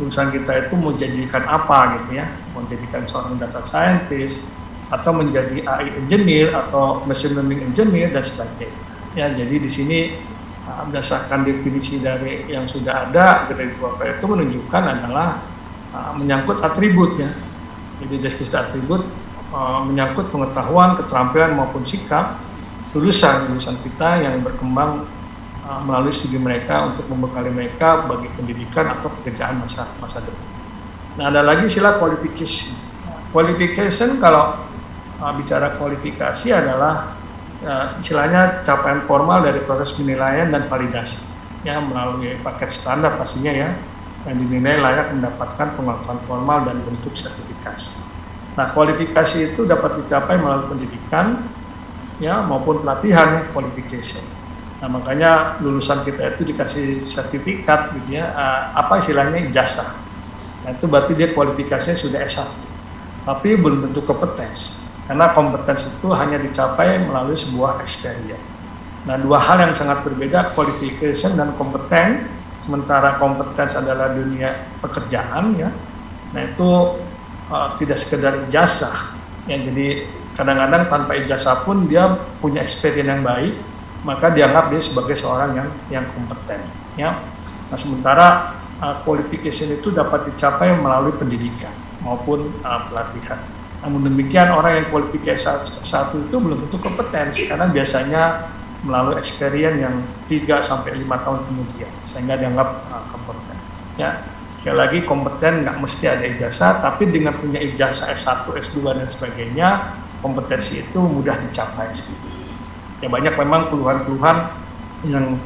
Speaker 4: lulusan kita itu mau jadikan apa gitu ya, mau jadikan seorang data scientist atau menjadi AI engineer atau machine learning engineer dan sebagainya. Ya, jadi di sini berdasarkan definisi dari yang sudah ada dari Bapak itu menunjukkan adalah menyangkut atribut ya. Jadi definisi atribut menyangkut pengetahuan, keterampilan maupun sikap lulusan kita yang berkembang melalui studi mereka untuk membekali mereka bagi pendidikan atau pekerjaan masa depan. Nah, ada lagi istilah qualification. Qualification kalau bicara kualifikasi adalah istilahnya capaian formal dari proses penilaian dan validasi ya melalui paket standar pastinya ya yang dinilai layak mendapatkan pengakuan formal dan bentuk sertifikasi. Nah, kualifikasi itu dapat dicapai melalui pendidikan ya maupun pelatihan qualification. Nah, makanya lulusan kita itu dikasih sertifikat gitu ya, apa istilahnya ijazah. Nah, itu berarti dia kualifikasinya sudah S1. Tapi belum tentu kompetensi. Karena kompetensi itu hanya dicapai melalui sebuah experience. Nah, dua hal yang sangat berbeda, qualification dan kompeten. Sementara kompetensi adalah dunia pekerjaan ya. Nah, itu tidak sekedar ijazah. Ya, jadi kadang-kadang tanpa ijazah pun dia punya experience yang baik, maka dianggap dia sebagai seorang yang kompeten. Ya. Nah, sementara qualification itu dapat dicapai melalui pendidikan maupun pelatihan. Namun demikian orang yang kualifikasi satu itu belum tentu kompetensi karena biasanya melalui experience yang 3-5 tahun kemudian sehingga dianggap kompeten. Ya, sekali lagi kompeten nggak mesti ada ijazah, tapi dengan punya ijazah S1, S2 dan sebagainya kompetensi itu mudah dicapai. Ya, banyak memang keluhan-keluhan yang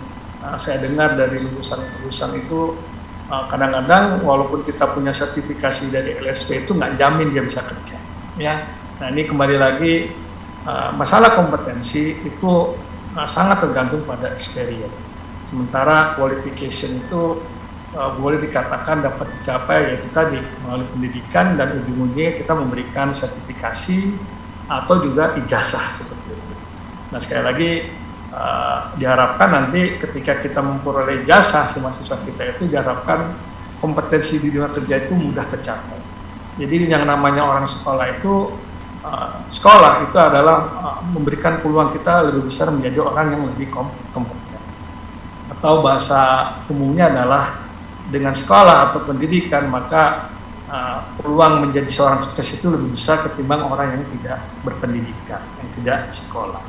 Speaker 4: saya dengar dari lulusan itu kadang-kadang walaupun kita punya sertifikasi dari LSP itu nggak jamin dia bisa kerja. Ya, nah ini kembali lagi masalah kompetensi itu sangat tergantung pada experience. Sementara qualification itu boleh dikatakan dapat dicapai yaitu tadi melalui pendidikan dan ujung-ujungnya kita memberikan sertifikasi atau juga ijazah seperti itu. Nah, sekali lagi diharapkan nanti ketika kita memperoleh ijazah si mahasiswa kita itu diharapkan kompetensi di dunia kerja itu mudah tercapai. Jadi yang namanya orang sekolah itu adalah memberikan peluang kita lebih besar menjadi orang yang lebih kompeten. Atau bahasa umumnya adalah dengan sekolah atau pendidikan maka peluang menjadi seorang sukses itu lebih besar ketimbang orang yang tidak berpendidikan, yang tidak sekolah.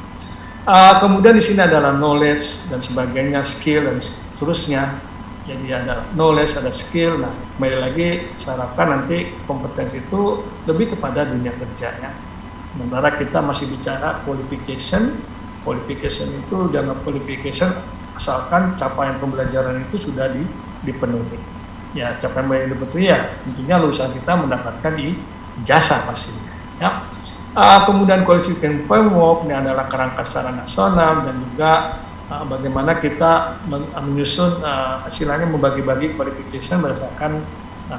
Speaker 4: Kemudian di sini adalah knowledge dan sebagainya, skill dan seterusnya. Jadi ada knowledge, ada skill. Nah, kembali lagi saya harapkan nanti kompetensi itu lebih kepada dunia kerjanya. Sementara kita masih bicara qualification itu dianggap qualification asalkan capaian pembelajaran itu sudah dipenuhi. Ya, capaian yang dipenuhi ya tentunya lulusan kita mendapatkan ijazah pastinya. Ya. Kemudian qualification framework ini adalah kerangka secara nasional dan juga bagaimana kita menyusun istilahnya membagi-bagi qualification berdasarkan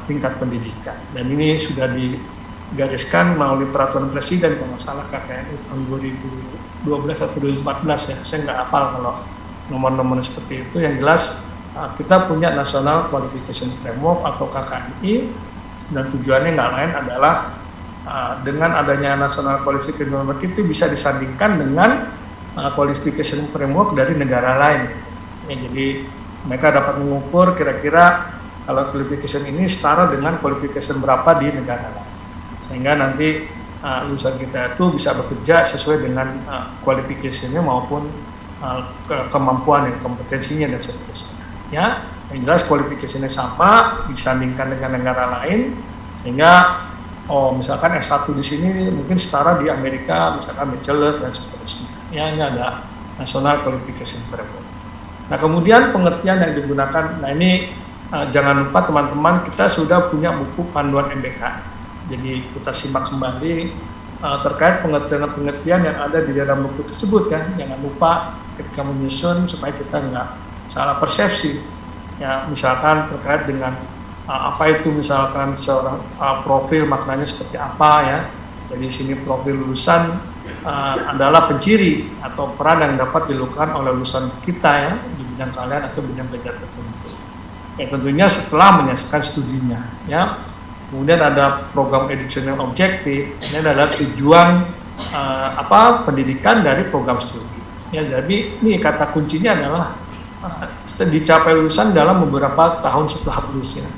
Speaker 4: tingkat pendidikan. Dan ini sudah digariskan melalui peraturan presiden kalau nggak salah KKNU tahun 2012 atau 2014 ya. Saya nggak hafal kalau nomor-nomor seperti itu. Yang jelas kita punya National Qualification Framework atau KKNI dan tujuannya nggak lain adalah dengan adanya National Qualification Framework itu bisa disandingkan dengan Qualification Framework dari negara lain. Ya, jadi mereka dapat mengukur kira-kira kalau qualification ini setara dengan qualification berapa di negara lain. Sehingga nanti lulusan kita itu bisa bekerja sesuai dengan qualification-nya maupun kemampuan dan kompetensinya dan seterusnya. Ya, yang jelas qualification-nya sama disandingkan dengan negara lain sehingga misalkan S1 di sini mungkin setara di Amerika, misalkan bachelor dan seterusnya. Ya, ini ada National Qualification Framework. Nah, kemudian pengertian yang digunakan, nah ini jangan lupa teman-teman kita sudah punya buku panduan MBK. Jadi kita simak kembali terkait pengertian-pengertian yang ada di dalam buku tersebut ya. Jangan lupa ketika menyusun supaya kita nggak salah persepsi. Ya, misalkan terkait dengan apa itu misalkan seorang profil maknanya seperti apa ya. Jadi sini profil lulusan adalah penciri atau peran yang dapat dilakukan oleh lulusan kita ya di bidang kalian atau bidang belajar tertentu. Ya tentunya setelah menyelesaikan studinya, ya. Kemudian ada program educational objective, ini adalah tujuan pendidikan dari program studi. Ya, jadi ini kata kuncinya adalah dicapai lulusan dalam beberapa tahun setelah lulusnya.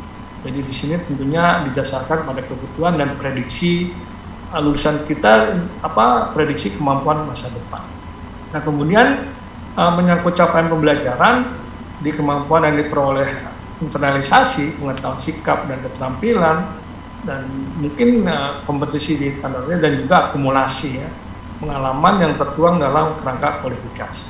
Speaker 4: Jadi di sini tentunya didasarkan pada kebutuhan dan prediksi lulusan kita, prediksi kemampuan masa depan. Nah kemudian menyangkut capaian pembelajaran di kemampuan yang diperoleh internalisasi, pengetahuan sikap dan keterampilan, dan mungkin kompetisi di standarnya dan juga akumulasi ya, pengalaman yang tertuang dalam kerangka kualifikasi.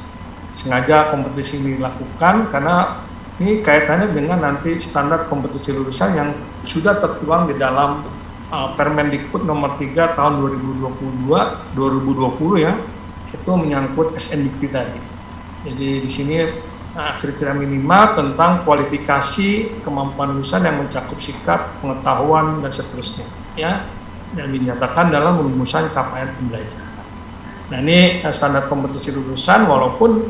Speaker 4: Sengaja kompetisi ini dilakukan karena ini kaitannya dengan nanti standar kompetisi lulusan yang sudah tertuang di dalam Permendikbud nomor 3 tahun 2020 ya, itu menyangkut SNDIKT tadi. Jadi di sini kriteria minimal tentang kualifikasi kemampuan lulusan yang mencakup sikap, pengetahuan dan seterusnya ya, dan dinyatakan dalam rumusan capaian pembelajaran. Nah ini standar kompetisi lulusan, walaupun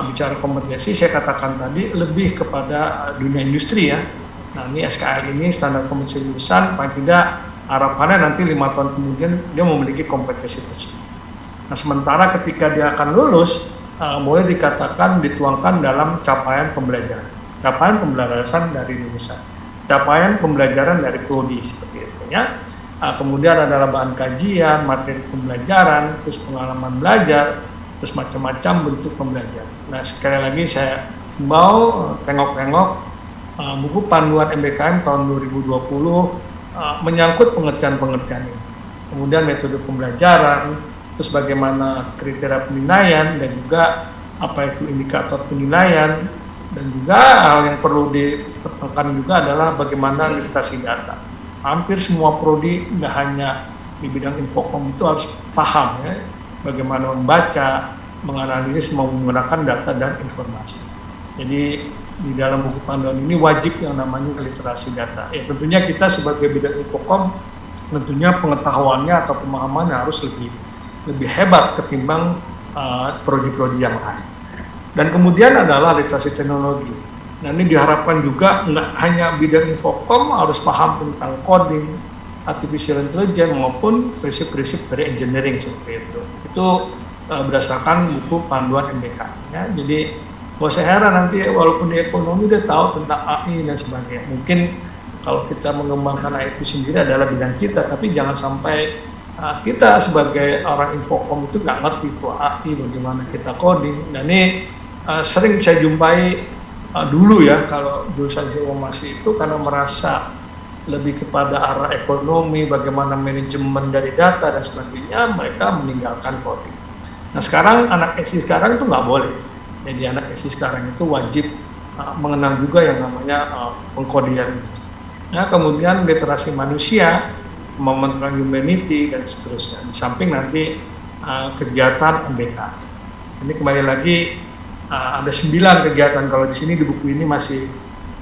Speaker 4: bicara kompetisi saya katakan tadi lebih kepada dunia industri ya. Nah ini SKL ini standar kompetisi lulusan, paling tidak harapannya nanti 5 tahun kemudian dia memiliki kompetisi tersebut. Nah sementara ketika dia akan lulus boleh dikatakan dituangkan dalam capaian pembelajaran dari lulusan, capaian pembelajaran dari prodi seperti itu ya. Kemudian adalah bahan kajian, materi pembelajaran, terus pengalaman belajar, terus macam-macam bentuk pembelajaran. Nah sekali lagi saya mau tengok-tengok buku panduan MBKM tahun 2020 menyangkut pengertian-pengertian ini. Kemudian metode pembelajaran, terus bagaimana kriteria penilaian dan juga apa itu indikator penilaian, dan juga hal yang perlu ditekankan juga adalah bagaimana literasi data. Hampir semua prodi, nggak hanya di bidang infokom itu harus paham ya, bagaimana membaca, menganalisis, menggunakan data dan informasi. Jadi di dalam buku panduan ini wajib yang namanya literasi data. Ya tentunya kita sebagai bidang infokom tentunya pengetahuannya atau pemahamannya harus lebih hebat ketimbang prodi-prodi yang lain. Dan kemudian adalah literasi teknologi. Nah ini diharapkan juga nggak hanya bidang infokom harus paham tentang coding, artificial intelligence maupun prinsip-prinsip dari engineering seperti itu. Itu berdasarkan buku panduan MBK. Ya. Jadi nggak usah heran nanti walaupun di ekonomi dia tahu tentang AI dan sebagainya. Mungkin kalau kita mengembangkan AI itu sendiri adalah bidang kita, tapi jangan sampai kita sebagai orang infokom itu nggak ngerti itu AI, bagaimana kita coding. Dan ini sering saya jumpai dulu ya, kalau jurusan informasi itu karena merasa lebih kepada arah ekonomi, bagaimana manajemen dari data dan sebagainya, mereka meninggalkan coding. Nah sekarang anak SD sekarang itu nggak boleh. Jadi anak SD sekarang itu wajib mengenal juga yang namanya pengkodian. Nah kemudian literasi manusia, pemahaman humanity dan seterusnya. Di samping nanti kegiatan MBK. Ini kembali lagi ada 9 kegiatan. Kalau di sini di buku ini masih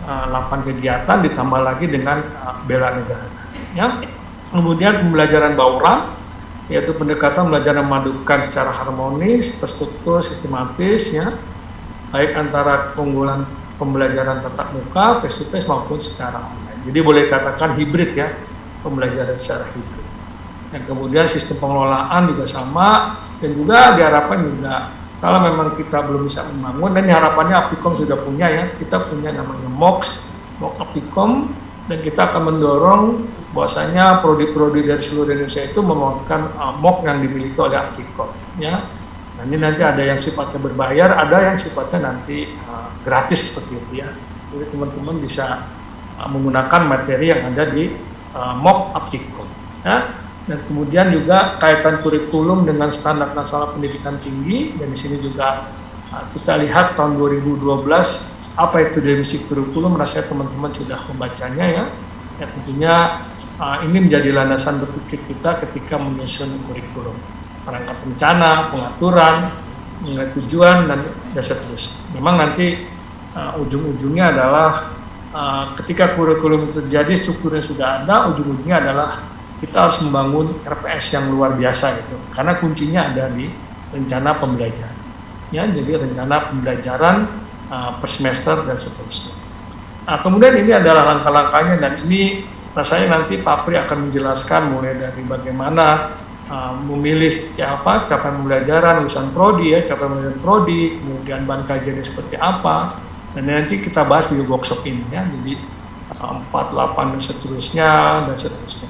Speaker 4: 8 kegiatan ditambah lagi dengan bela negara. Ya. Kemudian pembelajaran bauran, yaitu pendekatan belajar yang memadukan secara harmonis, terstruktur, sistematis, ya, baik antara keunggulan pembelajaran tatap muka, face to face maupun secara online. Jadi boleh katakan hibrid ya, pembelajaran secara hibrid. Dan kemudian sistem pengelolaan juga sama, dan juga diharapkan juga kalau memang kita belum bisa membangun, dan harapannya Aptikom sudah punya ya, kita punya namanya MOOC Aptikom, dan kita akan mendorong bahwasanya prodi-prodi dari seluruh Indonesia itu memegang MOOC yang dimiliki oleh Aptikom ya. Nah, ini nanti ada yang sifatnya berbayar, ada yang sifatnya nanti gratis seperti itu ya. Jadi teman-teman bisa menggunakan materi yang ada di MOOC Aptikom ya. Dan kemudian juga kaitan kurikulum dengan standar nasional pendidikan tinggi, dan di sini juga kita lihat tahun 2012 apa itu definisi kurikulum, rasanya teman-teman sudah membacanya ya. Ya tentunya ini menjadi landasan berpikir kita ketika menyusun kurikulum, perangkat rencana, pengaturan, nilai tujuan dan seterusnya. Memang nanti ujung-ujungnya adalah ketika kurikulum terjadi, strukturnya sudah ada, ujung-ujungnya adalah kita harus membangun RPS yang luar biasa gitu, karena kuncinya ada di rencana pembelajaran. Ya, jadi rencana pembelajaran per semester dan seterusnya. Kemudian ini adalah langkah-langkahnya, dan ini rasanya nanti Pak Pri akan menjelaskan mulai dari bagaimana memilih capaian pembelajaran lulusan prodi ya, capaian pembelajaran prodi, kemudian bahan kajiannya seperti apa, dan nanti kita bahas di workshop ini ya. Jadi 4, 8 dan seterusnya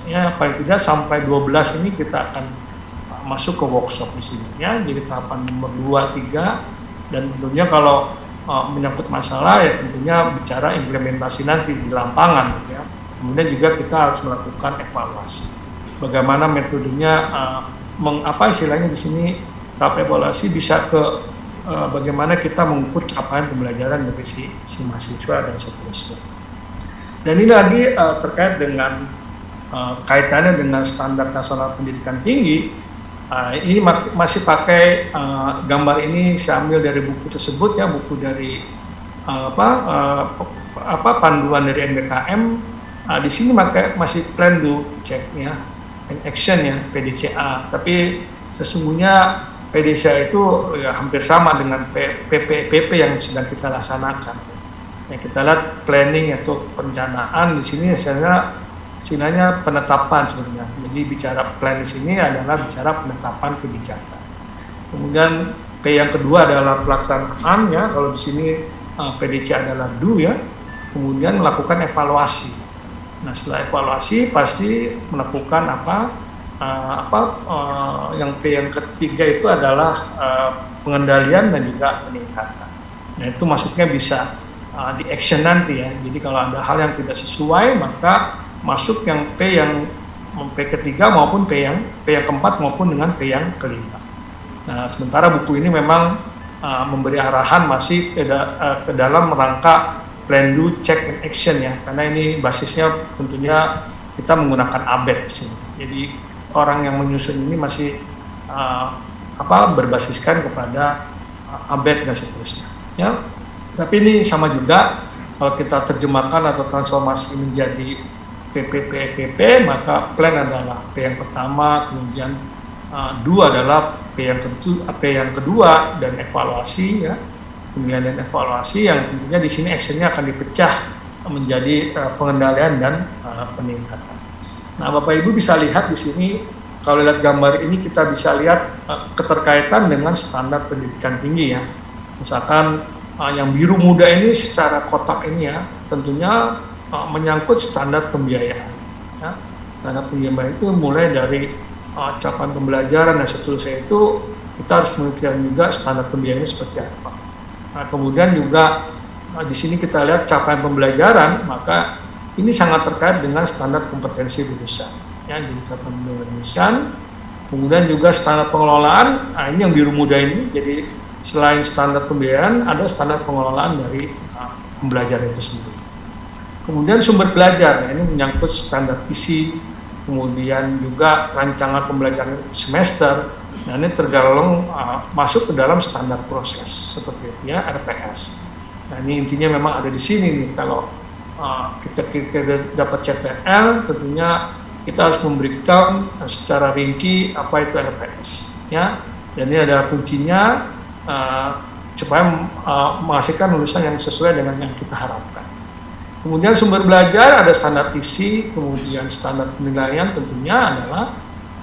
Speaker 4: ya, paling tidak sampai 12 ini kita akan masuk ke workshop di sini ya. Jadi tahapan nomor 2, 3, dan tentunya kalau menyangkut masalah ya tentunya bicara implementasi nanti di lapangan ya. Kemudian juga kita harus melakukan evaluasi. Bagaimana metodenya, istilahnya di sini tahap evaluasi bisa ke bagaimana kita mengukur capaian pembelajaran dari si mahasiswa dan seterusnya. Dan ini lagi terkait dengan kaitannya dengan standar nasional pendidikan tinggi. Ini masih pakai gambar ini saya ambil dari buku tersebut ya, buku dari panduan dari NBKM. Di sini masih plan do check ya, and action ya, PDCA. Tapi sesungguhnya PDCA itu ya hampir sama dengan PP yang sedang kita laksanakan. Ya, kita lihat planning atau perencanaan di sini istilahnya penetapan sebenarnya. Jadi bicara plan di sini adalah bicara penetapan kebijakan. Kemudian P yang kedua adalah pelaksanaan ya. Kalau di sini PDC adalah do ya. Kemudian melakukan evaluasi. Nah, setelah evaluasi pasti melakukan yang P yang ketiga itu adalah pengendalian dan juga peningkatan. Nah, itu masuknya bisa di action nanti ya. Jadi kalau ada hal yang tidak sesuai maka masuk yang P ketiga maupun P yang keempat maupun dengan P yang kelima. Nah, sementara buku ini memang memberi arahan masih ke dalam rangka plan do check and action ya, karena ini basisnya tentunya kita menggunakan ABET sih. Jadi orang yang menyusun ini masih berbasiskan kepada ABET dan seterusnya ya. Tapi ini sama juga kalau kita terjemahkan atau transformasi menjadi PPP, maka plan adalah P yang pertama, kemudian do adalah P yang kedua, dan evaluasi ya, penilaian dan evaluasi yang tentunya di sini actionnya akan dipecah menjadi pengendalian dan peningkatan. Nah, Bapak Ibu bisa lihat di sini, kalau lihat gambar ini kita bisa lihat keterkaitan dengan standar pendidikan tinggi ya. Misalkan yang biru muda ini secara kotak ini ya, tentunya menyangkut standar pembiayaan. Ya. Standar pembiayaan itu mulai dari capaian pembelajaran dan seterusnya, itu kita harus memikirkan juga standar pembiayaan seperti apa. Nah, kemudian juga di sini kita lihat capaian pembelajaran, maka ini sangat terkait dengan standar kompetensi lulusan. Ya, jadi capaian pembelajaran lulusan, kemudian juga standar pengelolaan. Nah, ini yang biru muda ini, jadi selain standar pembiayaan, ada standar pengelolaan dari pembelajaran itu sendiri. Kemudian sumber belajar, ini menyangkut standar isi, kemudian juga rancangan pembelajaran semester. Nah, ini tergolong masuk ke dalam standar proses seperti itu ya, RPS. Nah, ini intinya memang ada di sini nih. Kalau kita dapat CPL, tentunya kita harus memberikan secara rinci apa itu RPS ya. Dan ini adalah kuncinya supaya menghasilkan lulusan yang sesuai dengan yang kita harapkan. Kemudian sumber belajar ada standar isi, kemudian standar penilaian tentunya adalah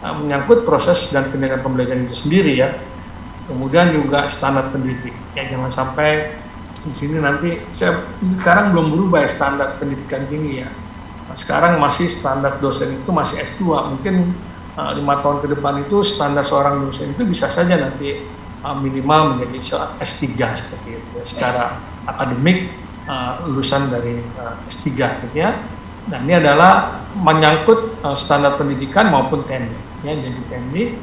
Speaker 4: menyangkut proses dan penilaian pembelajaran itu sendiri ya. Kemudian juga standar pendidik. Ya, jangan sampai di sini nanti sekarang belum berubah ya, standar pendidikan tinggi ya. Nah, sekarang masih standar dosen itu masih S2. Mungkin 5 tahun ke depan itu standar seorang dosen itu bisa saja nanti minimal menjadi S3 seperti itu ya, secara akademik lulusan dari S3 gitu ya. Nah, ini adalah menyangkut standar pendidikan maupun teknik ya, jadi teknik.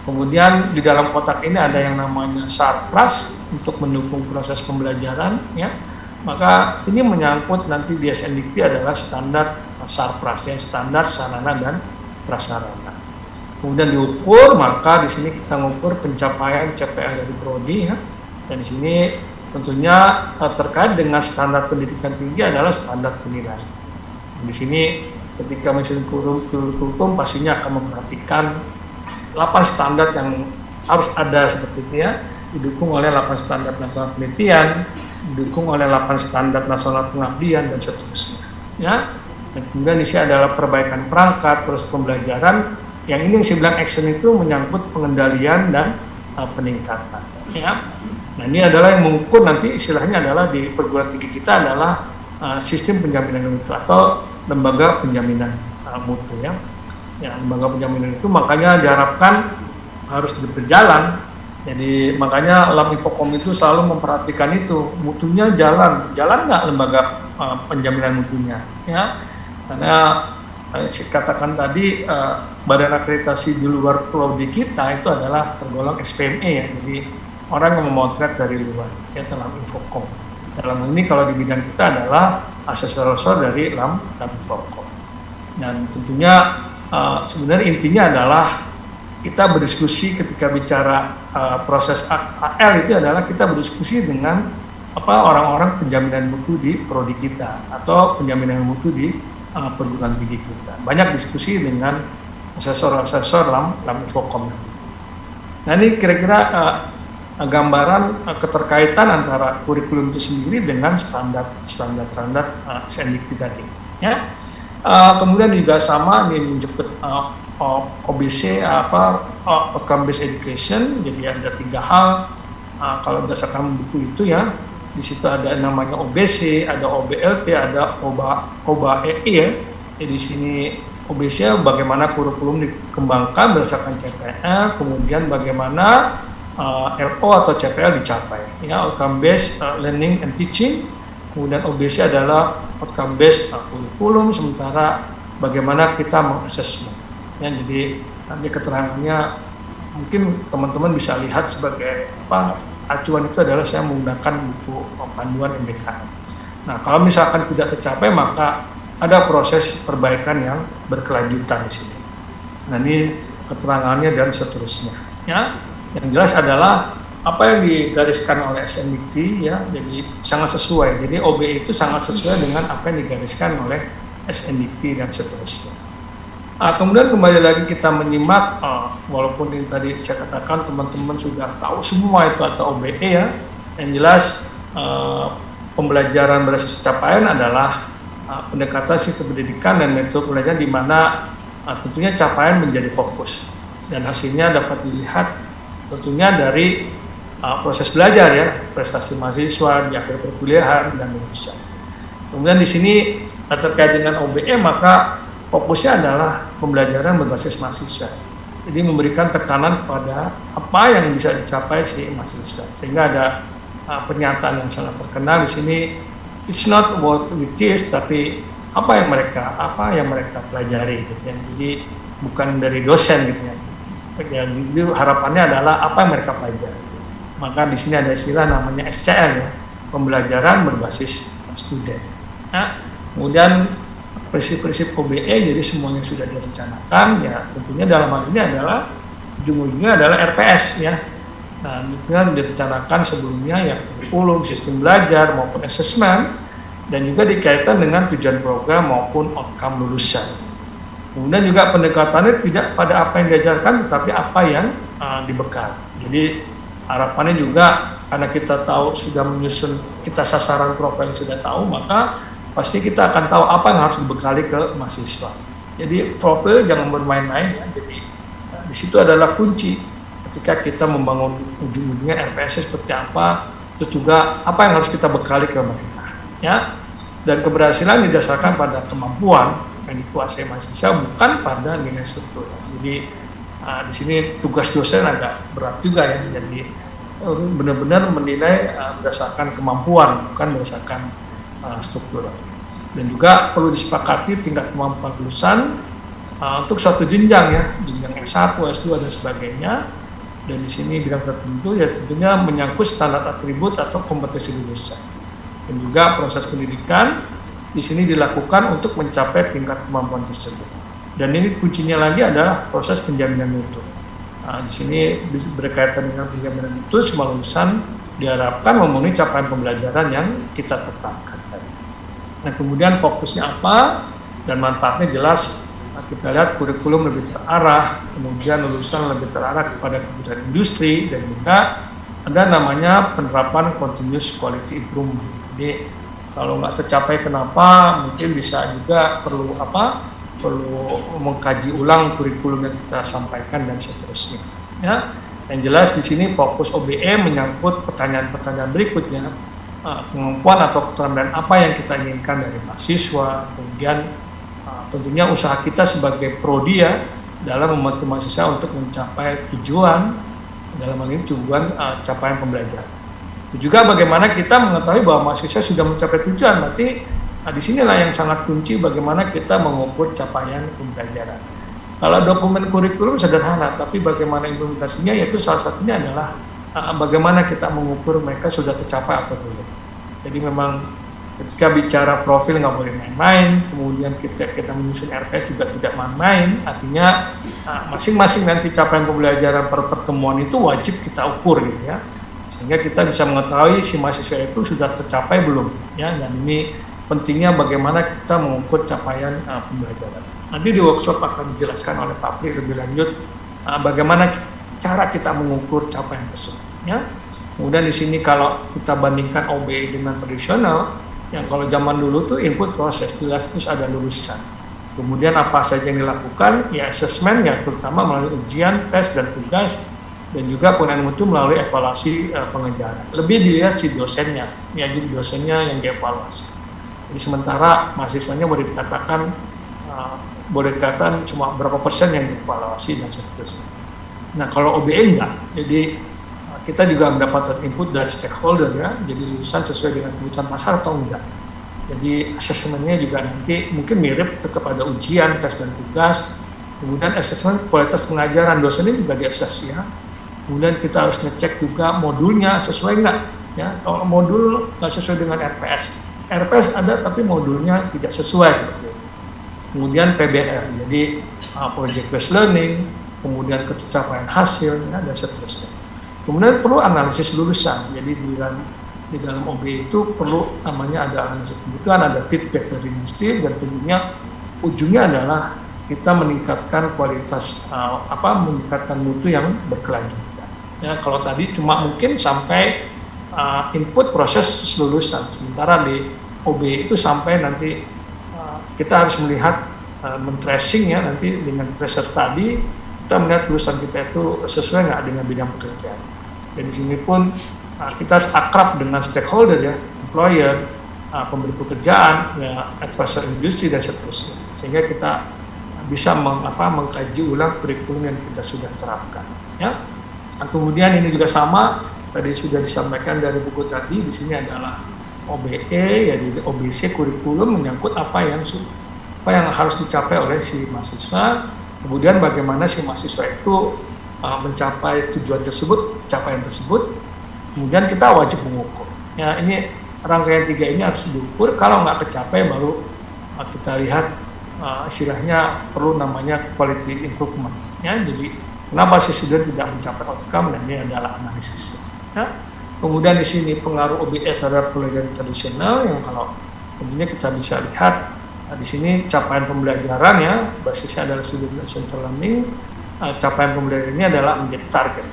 Speaker 4: Kemudian di dalam kotak ini ada yang namanya SARPRAS untuk mendukung proses pembelajaran ya. Maka ini menyangkut nanti di SNDP adalah standar SARPRAS ya, standar sarana dan prasarana. Kemudian diukur, maka di sini kita mengukur pencapaian CPL dari prodi ya. Dan di sini tentunya terkait dengan standar pendidikan tinggi adalah standar penilaian. Di sini ketika menyusun kurikulum pastinya akan memperhatikan 8 standar yang harus ada seperti itu ya, didukung oleh 8 standar nasional penelitian, didukung oleh 8 standar nasional pengabdian dan seterusnya. Ya, dan kemudian di sini adalah perbaikan perangkat, proses pembelajaran. Yang ini yang saya bilang action itu menyangkut pengendalian dan peningkatan. Ya, nah ini adalah yang mengukur nanti istilahnya adalah di perguruan tinggi kita adalah sistem penjaminan mutu atau lembaga penjaminan mutu ya. Ya, lembaga penjaminan itu makanya diharapkan harus berjalan. Jadi makanya Lam Infokom itu selalu memperhatikan itu, mutunya jalan nggak lembaga penjaminan mutunya, ya. Karena saya katakan tadi badan akreditasi di luar prodi kita itu adalah tergolong SPME ya, jadi orang yang memotret dari luar, ya Lam Infokom. Dalam ini kalau di bidang kita adalah asesor dari Lam Infokom. Dan tentunya sebenarnya intinya adalah kita berdiskusi ketika bicara proses AL itu adalah kita berdiskusi dengan orang-orang penjaminan mutu di prodi kita atau penjaminan mutu di perguruan tinggi kita. Banyak diskusi dengan asesor Lam Infokom. Nah ini kira-kira gambaran keterkaitan antara kurikulum itu sendiri dengan standar SNDIKT tadi. Ya. Kemudian juga sama ini menjemput OBC outcome based education, jadi ada 3 hal kalau berdasarkan buku itu ya. Di situ ada namanya OBC, ada OBLT, ada OBA-EI ya. Jadi di sini OBC bagaimana kurikulum dikembangkan berdasarkan CPL, kemudian bagaimana LO atau CPL dicapai ya, outcome based learning and teaching. Kemudian OBC adalah outcome based kurikulum, sementara bagaimana kita mengassessment. Ya, jadi nanti keterangannya mungkin teman-teman bisa lihat sebagai acuan itu adalah saya menggunakan buku panduan MBKM. Nah, kalau misalkan tidak tercapai maka ada proses perbaikan yang berkelanjutan di sini. Nah, ini keterangannya dan seterusnya. Ya, yang jelas adalah apa yang digariskan oleh SNDIKT ya, jadi sangat sesuai. Jadi OBE itu sangat sesuai dengan apa yang digariskan oleh SNDIKT dan seterusnya. Kemudian kembali lagi kita menyimak, walaupun ini tadi saya katakan teman-teman sudah tahu semua itu atau OBE ya, yang jelas pembelajaran berbasis capaian adalah pendekatan sistem pendidikan dan metode pembelajaran di mana tentunya capaian menjadi fokus dan hasilnya dapat dilihat tentunya dari proses belajar ya, prestasi mahasiswa di akhir perkuliahan dan lulusan. Kemudian di sini terkait dengan OBE maka fokusnya adalah pembelajaran berbasis mahasiswa. Jadi memberikan tekanan kepada apa yang bisa dicapai si mahasiswa. Sehingga ada pernyataan yang sangat terkenal di sini, it's not what we teach, tapi apa yang mereka pelajari. Gitu ya. Jadi bukan dari dosen gitu ya. Jadi harapannya adalah apa yang mereka pelajari. Maka di sini ada istilah namanya SCL ya, pembelajaran berbasis student. Nah, kemudian prinsip-prinsip OBE, jadi semuanya sudah direncanakan ya, tentunya dalam hal ini adalah ujung-ujungnya adalah RPS ya. Nah, itu direncanakan sebelumnya ya, kurikulum, sistem belajar maupun assessment, dan juga dikaitkan dengan tujuan program maupun outcome lulusan. Kemudian juga pendekatannya tidak pada apa yang diajarkan, tetapi apa yang dibekal. Jadi harapannya juga karena kita tahu sudah menyusun, kita sasaran profil sudah tahu, maka pasti kita akan tahu apa yang harus dibekali ke mahasiswa. Jadi profil jangan bermain-main ya. Jadi di situ adalah kunci ketika kita membangun ujung-ujungnya RPS seperti apa, terus juga apa yang harus kita bekali ke mereka. Ya. Dan keberhasilan didasarkan pada kemampuan yang dikuasai mahasiswa, bukan pada nilai struktur. Jadi di sini tugas dosen agak berat juga ya. Jadi benar-benar menilai berdasarkan kemampuan, bukan berdasarkan struktur. Dan juga perlu disepakati tingkat kemampuan lulusan untuk suatu jenjang ya, jenjang S1, S2 dan sebagainya. Dan di sini bidang tertentu ya tentunya menyangkut standar atribut atau kompetensi lulusan. Dan juga proses pendidikan di sini dilakukan untuk mencapai tingkat kemampuan tersebut. Dan ini kuncinya lagi adalah proses penjaminan mutu. Di sini berkaitan dengan penjaminan mutu, semua lulusan diharapkan memenuhi capaian pembelajaran yang kita tetapkan. Nah, kemudian fokusnya apa dan manfaatnya jelas. Kita lihat kurikulum lebih terarah, kemudian lulusan lebih terarah kepada kebutuhan industri, dan juga ada namanya penerapan continuous quality improvement. Jadi kalau nggak tercapai kenapa, mungkin bisa juga perlu mengkaji ulang kurikulum yang kita sampaikan dan seterusnya. Ya, yang jelas di sini fokus OBE menyangkut pertanyaan-pertanyaan berikutnya, kemampuan atau keterampilan apa yang kita inginkan dari mahasiswa, kemudian tentunya usaha kita sebagai prodi ya dalam membantu mahasiswa untuk mencapai tujuan, dalam hal ini tujuan capaian pembelajaran. Juga bagaimana kita mengetahui bahwa mahasiswa sudah mencapai tujuan, berarti disinilah yang sangat kunci bagaimana kita mengukur capaian pembelajaran. Kalau dokumen kurikulum sederhana, tapi bagaimana implementasinya, yaitu salah satunya adalah bagaimana kita mengukur mereka sudah tercapai atau belum. Jadi memang ketika bicara profil nggak boleh main-main, kemudian kita menyusun RPS juga tidak main-main, artinya masing-masing nanti capaian pembelajaran per pertemuan itu wajib kita ukur gitu ya, sehingga kita bisa mengetahui si mahasiswa itu sudah tercapai belum ya. Dan ini pentingnya bagaimana kita mengukur capaian pembelajaran. Nanti di workshop akan dijelaskan oleh Pak Pri lebih lanjut bagaimana cara kita mengukur capaian tersebut ya. Kemudian di sini kalau kita bandingkan OBE dengan tradisional, yang kalau zaman dulu tuh input proses jelas terus ada lulusan. Kemudian apa saja yang dilakukan ya, asesmen ya, terutama melalui ujian, tes dan tugas, dan juga penilaian mutu melalui evaluasi pengejaran. Lebih dilihat si dosennya, ya, jadi dosennya yang dievaluasi. Jadi sementara mahasiswanya boleh dikatakan cuma berapa persen yang dievaluasi dan seterusnya. Nah kalau OBE enggak, jadi kita juga mendapatkan input dari stakeholder ya, jadi lulusan sesuai dengan kebutuhan pasar atau enggak. Jadi asesmennya juga nanti mungkin mirip, tetap ada ujian, tes dan tugas. Kemudian asesmen kualitas pengajaran, dosennya juga diakses ya. Kemudian kita harus ngecek juga modulnya sesuai enggak ya. Kalau modul nggak sesuai dengan RPS ada tapi modulnya tidak sesuai seperti itu. Kemudian PBR, jadi project based learning, kemudian ketercapaian hasil ya, dan seterusnya. Kemudian perlu analisis lulusan, jadi di dalam OBE itu perlu namanya ada analisis kebutuhan, ada feedback dari industri, dan tentunya ujungnya adalah kita meningkatkan kualitas meningkatkan mutu yang berkelanjutan. Ya, kalau tadi cuma mungkin sampai input proses lulusan, sementara di OBE itu sampai nanti kita harus melihat men-tracing ya, nanti dengan tracer tadi kita melihat lulusan kita itu sesuai nggak dengan bidang pekerjaan. Dan di sini pun kita akrab dengan stakeholder ya, employer, pemberi pekerjaan, ya, advisor industri dan seterusnya, sehingga kita bisa mengkaji ulang kurikulum yang kita sudah terapkan. Ya. Nah, kemudian ini juga sama, tadi sudah disampaikan dari buku tadi, di sini adalah OBE, jadi OBC kurikulum menyangkut apa yang harus dicapai oleh si mahasiswa, kemudian bagaimana si mahasiswa itu mencapai tujuan tersebut, capaian tersebut, kemudian kita wajib mengukur. Ya, ini rangkaian 3 ini harus diukur. Kalau nggak kecapai baru kita lihat istilahnya perlu namanya quality improvement. Ya, jadi kenapa si student tidak mencapai outcome, dan ini adalah analisis. Ya. Kemudian di sini pengaruh OBE terhadap pembelajaran tradisional yang kalau tentunya kita bisa lihat di sini capaian pembelajaran ya, basisnya adalah student centered learning. Capaian pembelajaran ini adalah menjadi target.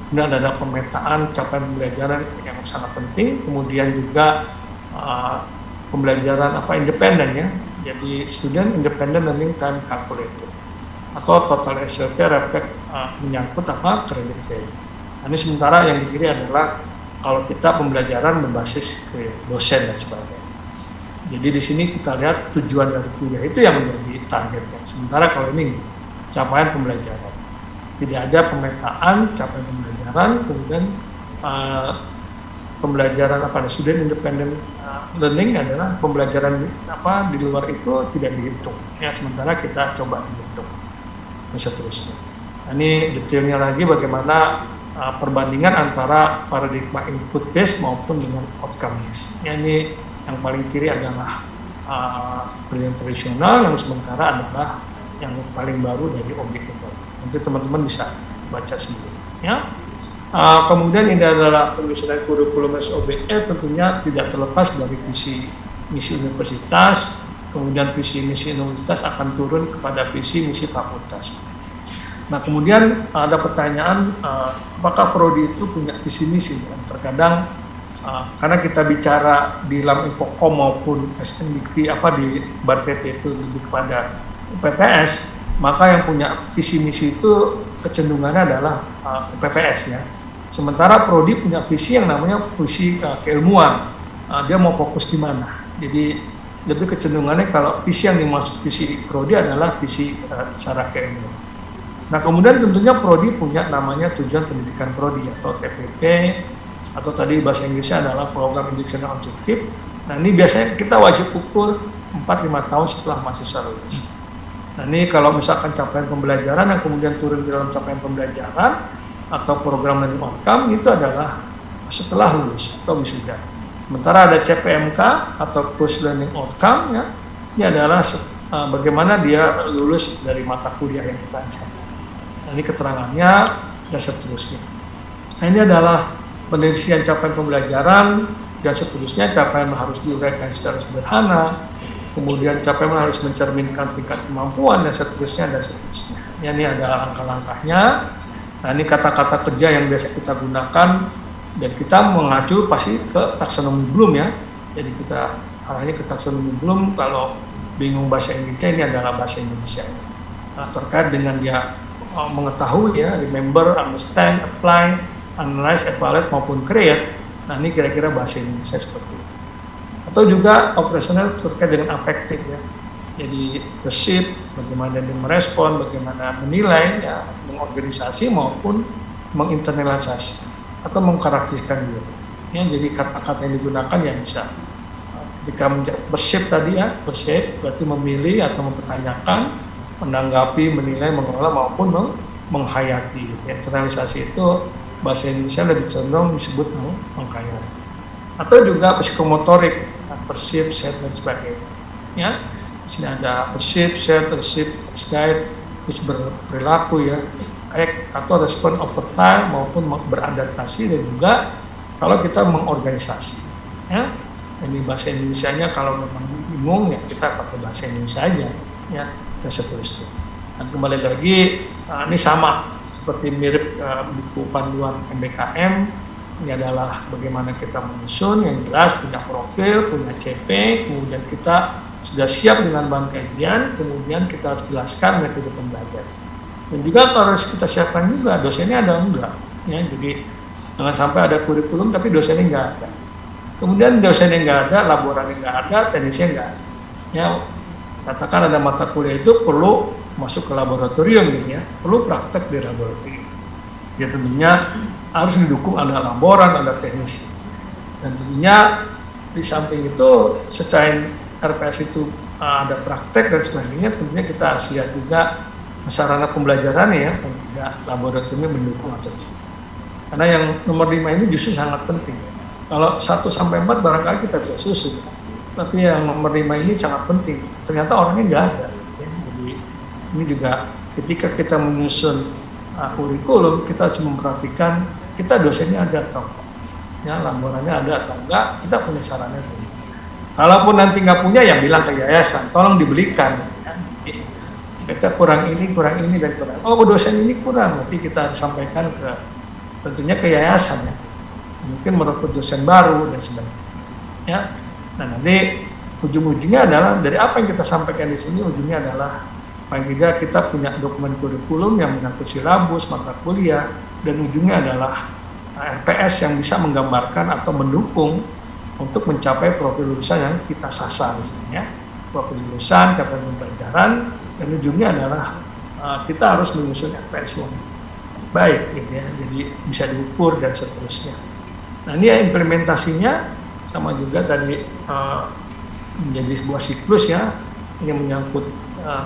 Speaker 4: Kemudian ada pemetaan capaian pembelajaran yang sangat penting. Kemudian juga pembelajaran independen ya. Jadi student independent learning time calculator atau total SLT reflect menyangkut credit value. Ini sementara yang di kiri adalah kalau kita pembelajaran berbasis ke dosen dan sebagainya. Jadi di sini kita lihat tujuan dari kuliah itu yang menjadi targetnya. Sementara kalau ini capaian pembelajaran, tidak ada pemetaan capaian pembelajaran, kemudian pembelajaran student independent learning adalah pembelajaran di luar itu tidak dihitung ya, sementara kita coba dihitung dan seterusnya. Nah, ini detailnya lagi bagaimana perbandingan antara paradigma input based maupun dengan outcome based. Ya, ini yang paling kiri adalah pendidikan tradisional, yang sementara adalah yang paling baru dari objek itu. Nanti teman-teman bisa baca sendiri. Ya. Kemudian ini adalah penyusunan kurikulum OBE, tentunya tidak terlepas dari visi misi universitas, kemudian visi misi universitas akan turun kepada visi misi fakultas. Nah kemudian ada pertanyaan apakah prodi itu punya visi misi? Terkadang karena kita bicara di dalam Infocom maupun SNDikti di Bar PT itu lebih kepada PPS, maka yang punya visi misi itu kecenderungannya adalah PPS ya. Sementara prodi punya visi yang namanya visi keilmuan. Dia mau fokus di mana. Jadi lebih kecenderungannya kalau visi yang dimaksud visi prodi adalah visi secara keilmuan. Nah kemudian tentunya prodi punya namanya tujuan pendidikan prodi atau TPP, atau tadi bahasa Inggrisnya adalah program educational objektif. Nah ini biasanya kita wajib ukur 4-5 tahun setelah mahasiswa lulus. Nah ini kalau misalkan capaian pembelajaran yang kemudian turun di dalam capaian pembelajaran atau program learning outcome itu adalah setelah lulus atau wisuda. Sementara ada CPMK atau post learning outcome ya, ini adalah bagaimana dia lulus dari mata kuliah yang kita ajarkan. Nah, ini keterangannya dan seterusnya. Nah, ini adalah penelitian capaian pembelajaran dan seterusnya. Capaian harus diuraikan secara sederhana, kemudian capaian harus mencerminkan tingkat kemampuan dan seterusnya dan seterusnya. Ya, ini ada langkah-langkahnya. Nah ini kata-kata kerja yang biasa kita gunakan dan kita mengacu pasti ke taksonomi Bloom ya. Jadi kita arahnya ke taksonomi Bloom. Kalau bingung bahasa Inggrisnya, ini adalah bahasa Indonesia. Nah, terkait dengan dia mengetahui ya, remember, understand, apply, analyze, evaluate maupun create. Nah ini kira-kira bahasa Indonesia seperti itu. Atau juga operasional terkait dengan affective ya. Jadi receive, bagaimana dia merespon, bagaimana menilai ya, mengorganisasi maupun menginternalisasi atau mengkarakteriskan dia. Ya, jadi kata-kata yang digunakan yang bisa ketika bershape tadi ya, bershape berarti memilih atau mempertanyakan, menanggapi, menilai, mengelola maupun menghayati. Gitu. Internalisasi itu bahasa Indonesia lebih condong disebut menghayati. Atau juga psikomotorik, perceive, set dan sebagainya. Ya, di sini ada perceive, set, receive, guide, terus berperilaku ya, act atau respon over time maupun beradaptasi, dan juga kalau kita mengorganisasi. Ya, ini bahasa Indonesianya kalau memang bingung ya kita pakai bahasa Indonesia aja ya, dan seterusnya. Dan kembali lagi ini sama seperti mirip buku panduan MBKM. Ini adalah bagaimana kita menyusun yang jelas, punya profil, punya CP, kemudian kita sudah siap dengan bahan kajian, kemudian kita harus jelaskan metode pembelajaran. Dan juga harus kita siapkan juga dosennya ada enggak, ya. Jadi jangan sampai ada kurikulum tapi dosennya enggak ada. Kemudian dosennya enggak ada, laborannya enggak ada, teknisnya enggak ada. Ya, katakan ada mata kuliah itu perlu masuk ke laboratorium gitu ya, perlu praktek di laboratorium. Ya tentunya harus didukung ada laboran, ada teknisi. Dan tentunya di samping itu secara RPS itu ada praktek dan sebagainya, tentunya kita harus lihat juga sarana pembelajarannya ya, dan tidak laboratoriumnya mendukung atau tidak. Karena yang nomor 5 ini justru sangat penting. Kalau 1 sampai 4 barangkali kita bisa susun, tapi yang nomor 5 ini sangat penting. Ternyata orangnya nggak ada. Ya. Jadi ini juga ketika kita menyusun kurikulum, kita harus memperhatikan kita dosennya ada atau enggak, ya, laborannya ada atau enggak, kita punya sarana itu. Kalaupun nanti nggak punya, ya bilang ke yayasan, tolong dibelikan. Ya. Kita kurang ini dan kurang. Oh, dosen ini kurang, nanti kita sampaikan ke tentunya ke yayasan ya. Mungkin merekrut dosen baru dan sebagainya. Ya. Nah nanti ujung-ujungnya adalah dari apa yang kita sampaikan di sini, ujungnya adalah paling tidak kita punya dokumen kurikulum yang menyangkut silabus, mata kuliah, dan ujungnya adalah RPS yang bisa menggambarkan atau mendukung untuk mencapai profil lulusan yang kita sasar misalnya. Profil lulusan, capaian pembelajaran, dan ujungnya adalah kita harus menyusun RPS yang baik gitu ya, jadi bisa diukur dan seterusnya. Nah ini ya implementasinya sama juga tadi menjadi sebuah siklus ya, ini menyangkut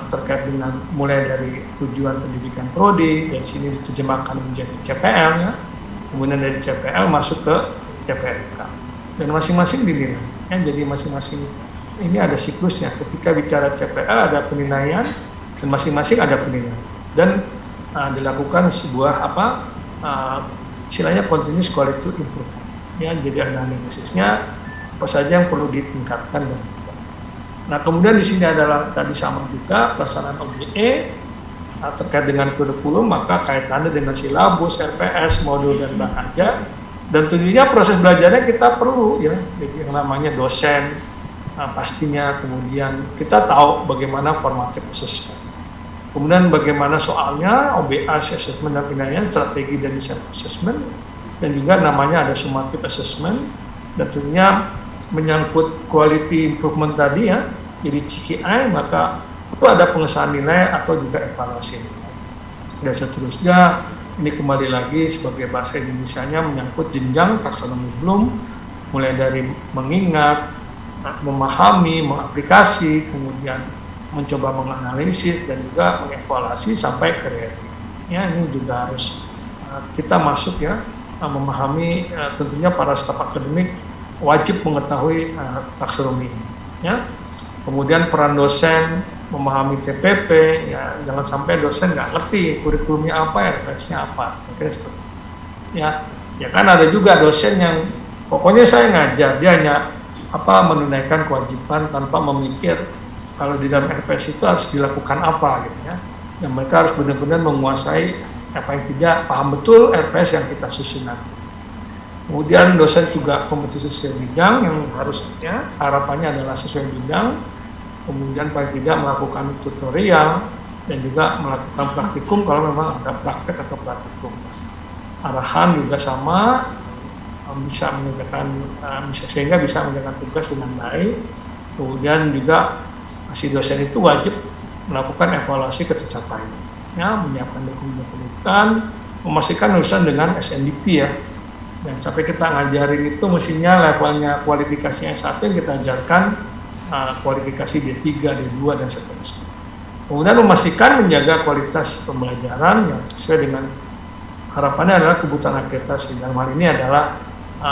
Speaker 4: terkait dengan mulai dari tujuan pendidikan prodi, dari sini diterjemahkan menjadi CPL ya, kemudian dari CPL masuk ke CPLK, dan masing-masing dinilai ya, jadi masing-masing ini ada siklusnya. Ketika bicara CPL ada penilaian dan masing-masing ada penilaian dan dilakukan sebuah istilahnya continuous quality improvement ya, jadi ada analisisnya apa saja yang perlu ditingkatkan dan nah kemudian di sini adalah tadi sama juga pelaksanaan OBE terkait dengan kurikulum, maka kaitannya dengan silabus, RPS, modul dan bahasa. Dan tentunya proses belajarnya kita perlu ya, yang namanya dosen pastinya, kemudian kita tahu bagaimana formatif assessment, kemudian bagaimana soalnya OBA assessment dan penilaian, strategi dan desain assessment, dan juga namanya ada summative assessment, dan tentunya menyangkut quality improvement tadi ya, jadi CKI, maka itu ada pengesahan nilai atau juga evaluasi nilai. Dan seterusnya, ini kembali lagi sebagai bahasa Indonesianya menyangkut jenjang taksonomi Bloom, mulai dari mengingat, memahami, mengaplikasi, kemudian mencoba menganalisis dan juga mengevaluasi sampai ke rating. Ya, ini juga harus kita masuk ya, memahami, tentunya para staf akademik wajib mengetahui taksonomi ini. Ya. Kemudian peran dosen memahami TPP, ya jangan sampai dosen nggak ngerti kurikulumnya apa, RPS-nya apa, mungkin seperti itu. Ya kan ada juga dosen yang pokoknya saya ngajar, dia hanya menunaikan kewajiban tanpa memikir kalau di dalam RPS itu harus dilakukan apa gitu ya. Dan mereka harus benar-benar menguasai apa yang tidak, paham betul RPS yang kita susun nanti. Kemudian dosen juga kompetisi sesuai bidang yang harusnya harapannya adalah sesuai bidang. Kemudian paling tidak melakukan tutorial dan juga melakukan praktikum kalau memang ada praktek atau praktikum. Arahan juga sama, bisa mengerjakan sehingga bisa mengerjakan tugas dengan baik. Kemudian juga si dosen itu wajib melakukan evaluasi ketercapaian, ya, menyiapkan dokumen-dokumen, memastikan urusan dengan SNDP ya. Dan sampai kita ngajarin itu mestinya levelnya kualifikasinya S1 yang kita ajarkan kualifikasi D3, D2 dan seterusnya. Kemudian memastikan menjaga kualitas pembelajaran yang sesuai dengan harapannya adalah kebutuhan akreditasi. Dalam hal ini adalah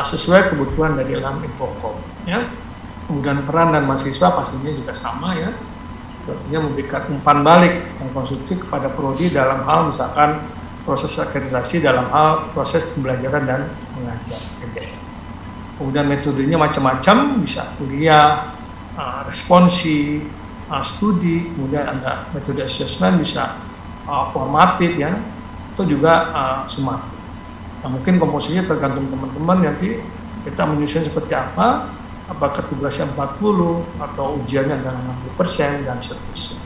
Speaker 4: sesuai kebutuhan dari dalam Infocom. Ya. Kemudian peran dan mahasiswa pastinya juga sama ya. Artinya memberikan umpan balik yang konstruktif kepada prodi dalam hal misalkan proses akreditasi dalam hal proses pembelajaran dan mengajar. Kemudian metodenya macam-macam, bisa kuliah, responsi, studi, kemudian ada metode assessment, bisa formatif ya, atau juga sumatif. Nah, mungkin komposisinya tergantung teman-teman nanti kita menyusun seperti apa, apakah tugasnya 40 atau ujiannya adalah 60% dan seterusnya.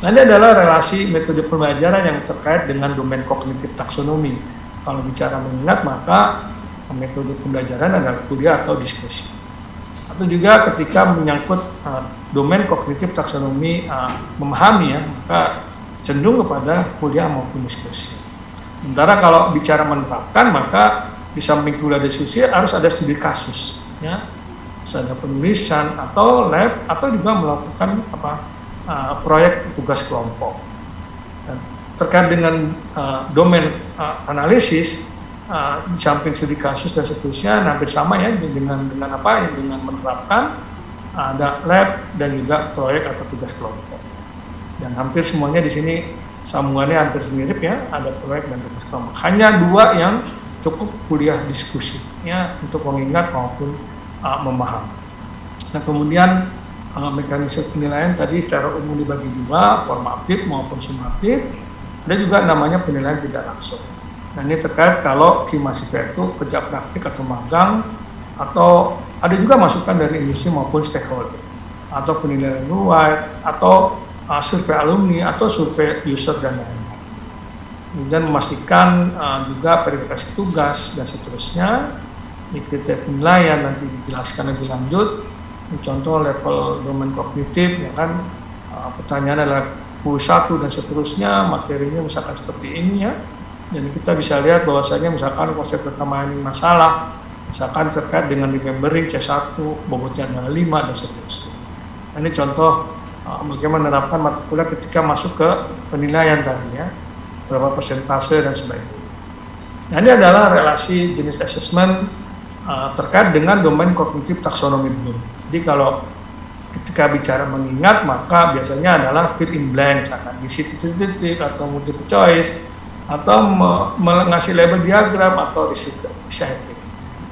Speaker 4: Nah, ini adalah relasi metode pembelajaran yang terkait dengan domain kognitif taksonomi. Kalau bicara mengingat, maka metode pembelajaran adalah kuliah atau diskusi. Atau juga ketika menyangkut domain kognitif taksonomi memahami ya, maka cenderung kepada kuliah maupun diskusi. Sementara kalau bicara menerapkan, maka di samping kuliah diskusi harus ada studi kasus, ya, harus ada penulisan atau lab atau juga melakukan proyek tugas kelompok. Dan terkait dengan domain analisis, di samping studi kasus dan seterusnya hampir sama ya dengan menerapkan ada lab dan juga proyek atau tugas kelompok. Dan hampir semuanya di sini sambungannya hampir mirip ya, ada proyek dan tugas kelompok. Hanya dua yang cukup kuliah diskusi ya untuk mengingat maupun memahami. Nah, kemudian mekanisme penilaian tadi secara umum dibagi dua, formatif maupun sumatif. Ada juga namanya penilaian tidak langsung. Nah, ini terkait kalau si mahasiswa itu kerja praktik atau magang, atau ada juga masukan dari industri maupun stakeholder, atau penilaian luar, atau survei alumni, atau survei user dan lain-lain. Kemudian memastikan juga verifikasi tugas dan seterusnya. Ini kriteria penilaian nanti dijelaskan lebih lanjut. Contoh level domain kognitif, ya kan, pertanyaan adalah 1 dan seterusnya, materinya misalkan seperti ini ya. Dan kita bisa lihat bahwasanya misalkan konsep pertama ini masalah, misalkan terkait dengan remembering C1, bobotnya adalah 5 dan seterusnya. Nah, ini contoh bagaimana menerapkan mata kuliah ketika masuk ke penilaian tadi ya, berapa persentase dan sebagainya. Nah, ini adalah relasi jenis assessment terkait dengan domain kognitif taksonomi Bloom. Jadi kalau ketika bicara mengingat, maka biasanya adalah fill in blank, misalkan isi titik-titik atau multiple choice, atau ngasih label diagram atau reciting.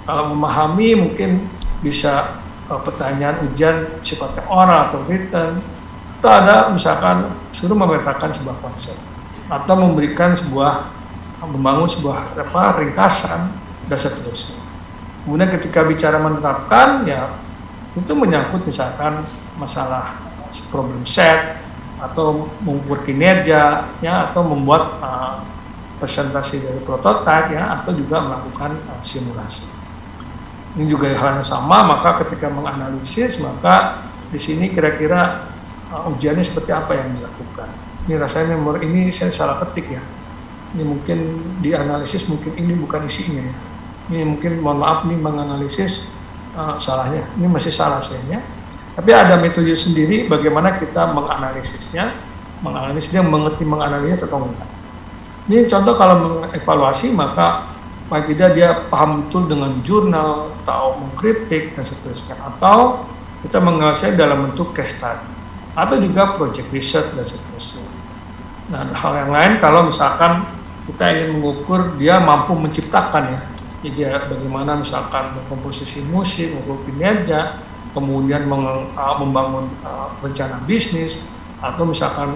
Speaker 4: Kalau memahami mungkin bisa pertanyaan ujian sifatnya oral atau written, atau ada misalkan suruh memetakan sebuah konsep. atau membangun sebuah ringkasan dan seterusnya. Kemudian ketika bicara menerapkan, ya itu menyangkut misalkan masalah problem set atau mengukur kinerja, ya, atau membuat presentasi dari prototipe, ya, atau juga melakukan simulasi. Ini juga hal yang sama, maka ketika menganalisis, maka di sini kira-kira ujiannya seperti apa yang dilakukan. Ini rasanya ini saya salah ketik ya. Ini mungkin dianalisis, mungkin ini bukan isinya ya. Ini mungkin, mohon maaf, ini menganalisis salahnya. Ini masih salah sayanya. Tapi ada metode sendiri bagaimana kita menganalisisnya, mengerti menganalisis atau enggak. Ini contoh kalau mengevaluasi, maka paling tidak dia paham betul dengan jurnal, atau mengkritik dan seterusnya, atau kita menganalisis dalam bentuk case study, atau juga project research dan seterusnya. Nah, hal yang lain kalau misalkan kita ingin mengukur dia mampu menciptakan, ya, jadi bagaimana misalkan komposisi musik, mengukur kinerja, kemudian membangun rencana bisnis, atau misalkan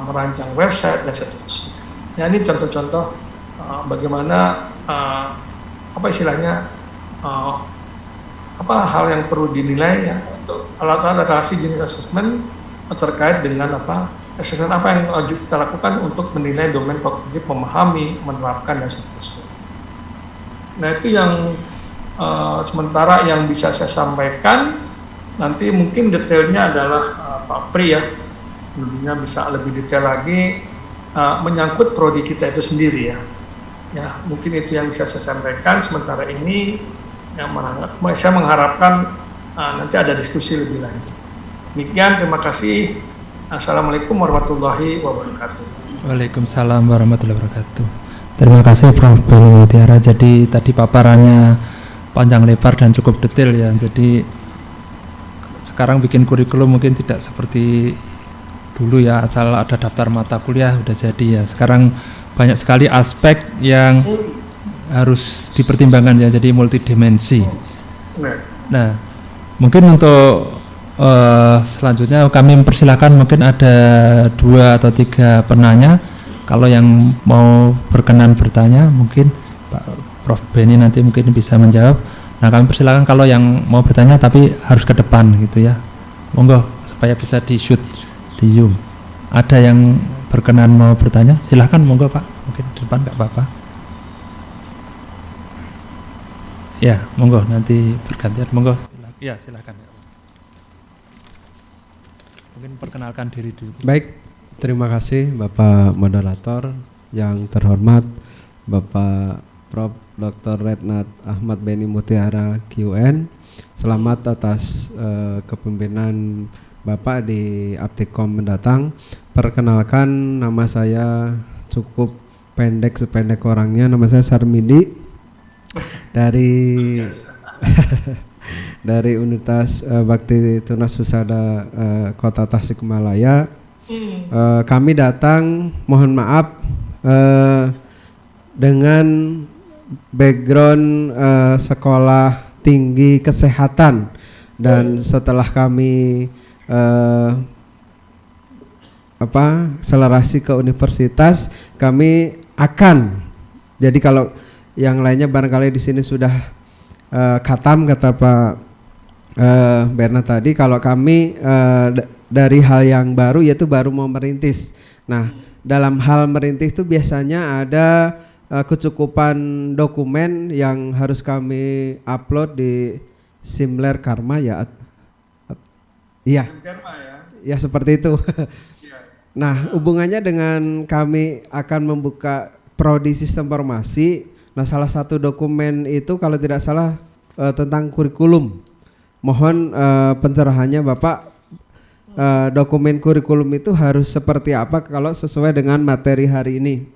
Speaker 4: merancang website dan seterusnya. Ya, ini contoh-contoh bagaimana apa istilahnya hal yang perlu dinilai, ya, untuk alat-alat relasi jenis assessment terkait dengan assessment apa yang kita lakukan untuk menilai domain kognitif, memahami, menerapkan dan seterusnya. Nah, itu yang sementara yang bisa saya sampaikan. Nanti mungkin detailnya adalah Pak Pri, ya, tentunya bisa lebih detail lagi menyangkut prodi kita itu sendiri, ya. Ya, mungkin itu yang bisa saya sampaikan sementara ini. Saya mengharapkan nanti ada diskusi lebih lanjut. Demikian, terima kasih. Assalamualaikum warahmatullahi wabarakatuh.
Speaker 5: Waalaikumsalam warahmatullahi wabarakatuh. Terima kasih Prof. Beni Mutiara. Jadi tadi paparannya panjang lebar dan cukup detail, ya. Jadi sekarang bikin kurikulum mungkin tidak seperti dulu, ya, asal ada daftar mata kuliah udah jadi, ya. Sekarang banyak sekali aspek yang harus dipertimbangkan, ya, jadi multidimensi. Nah, mungkin untuk selanjutnya kami mempersilahkan, mungkin ada 2 atau 3 penanya. Kalau yang mau berkenan bertanya, mungkin Pak Prof. Beni nanti mungkin bisa menjawab. Nah, kami persilakan kalau yang mau bertanya tapi harus ke depan gitu, ya. Monggo supaya bisa di-shoot di Zoom. Ada yang berkenan mau bertanya? Silahkan, monggo Pak. Mungkin di depan nggak apa-apa. Ya, monggo nanti bergantian. Monggo. Ya, silahkan. Mungkin perkenalkan diri dulu.
Speaker 6: Baik, terima kasih Bapak Moderator, yang terhormat Bapak Prof. Dr. Retnat Ahmad Beni Mutiara QN. Selamat atas kepemimpinan Bapak di Aptikom mendatang. Perkenalkan, nama saya cukup pendek sependek orangnya, nama saya Sarmidi dari dari Universitas Bakti Tunas Husada Kota Tasikmalaya. Kami datang, mohon maaf, dengan background sekolah tinggi kesehatan, dan setelah kami akselerasi ke universitas, kami akan, jadi kalau yang lainnya barangkali di sini sudah khatam, kata Pak Bernard tadi, kalau kami dari hal yang baru, yaitu baru mau merintis. Nah, dalam hal merintis itu biasanya ada kecukupan dokumen yang harus kami upload di Simler Karma, ya. Iya. Ya, seperti itu. Nah, hubungannya dengan kami akan membuka prodi sistem informasi. Nah, salah satu dokumen itu kalau tidak salah tentang kurikulum. Mohon pencerahannya Bapak, dokumen kurikulum itu harus seperti apa kalau sesuai dengan materi hari ini.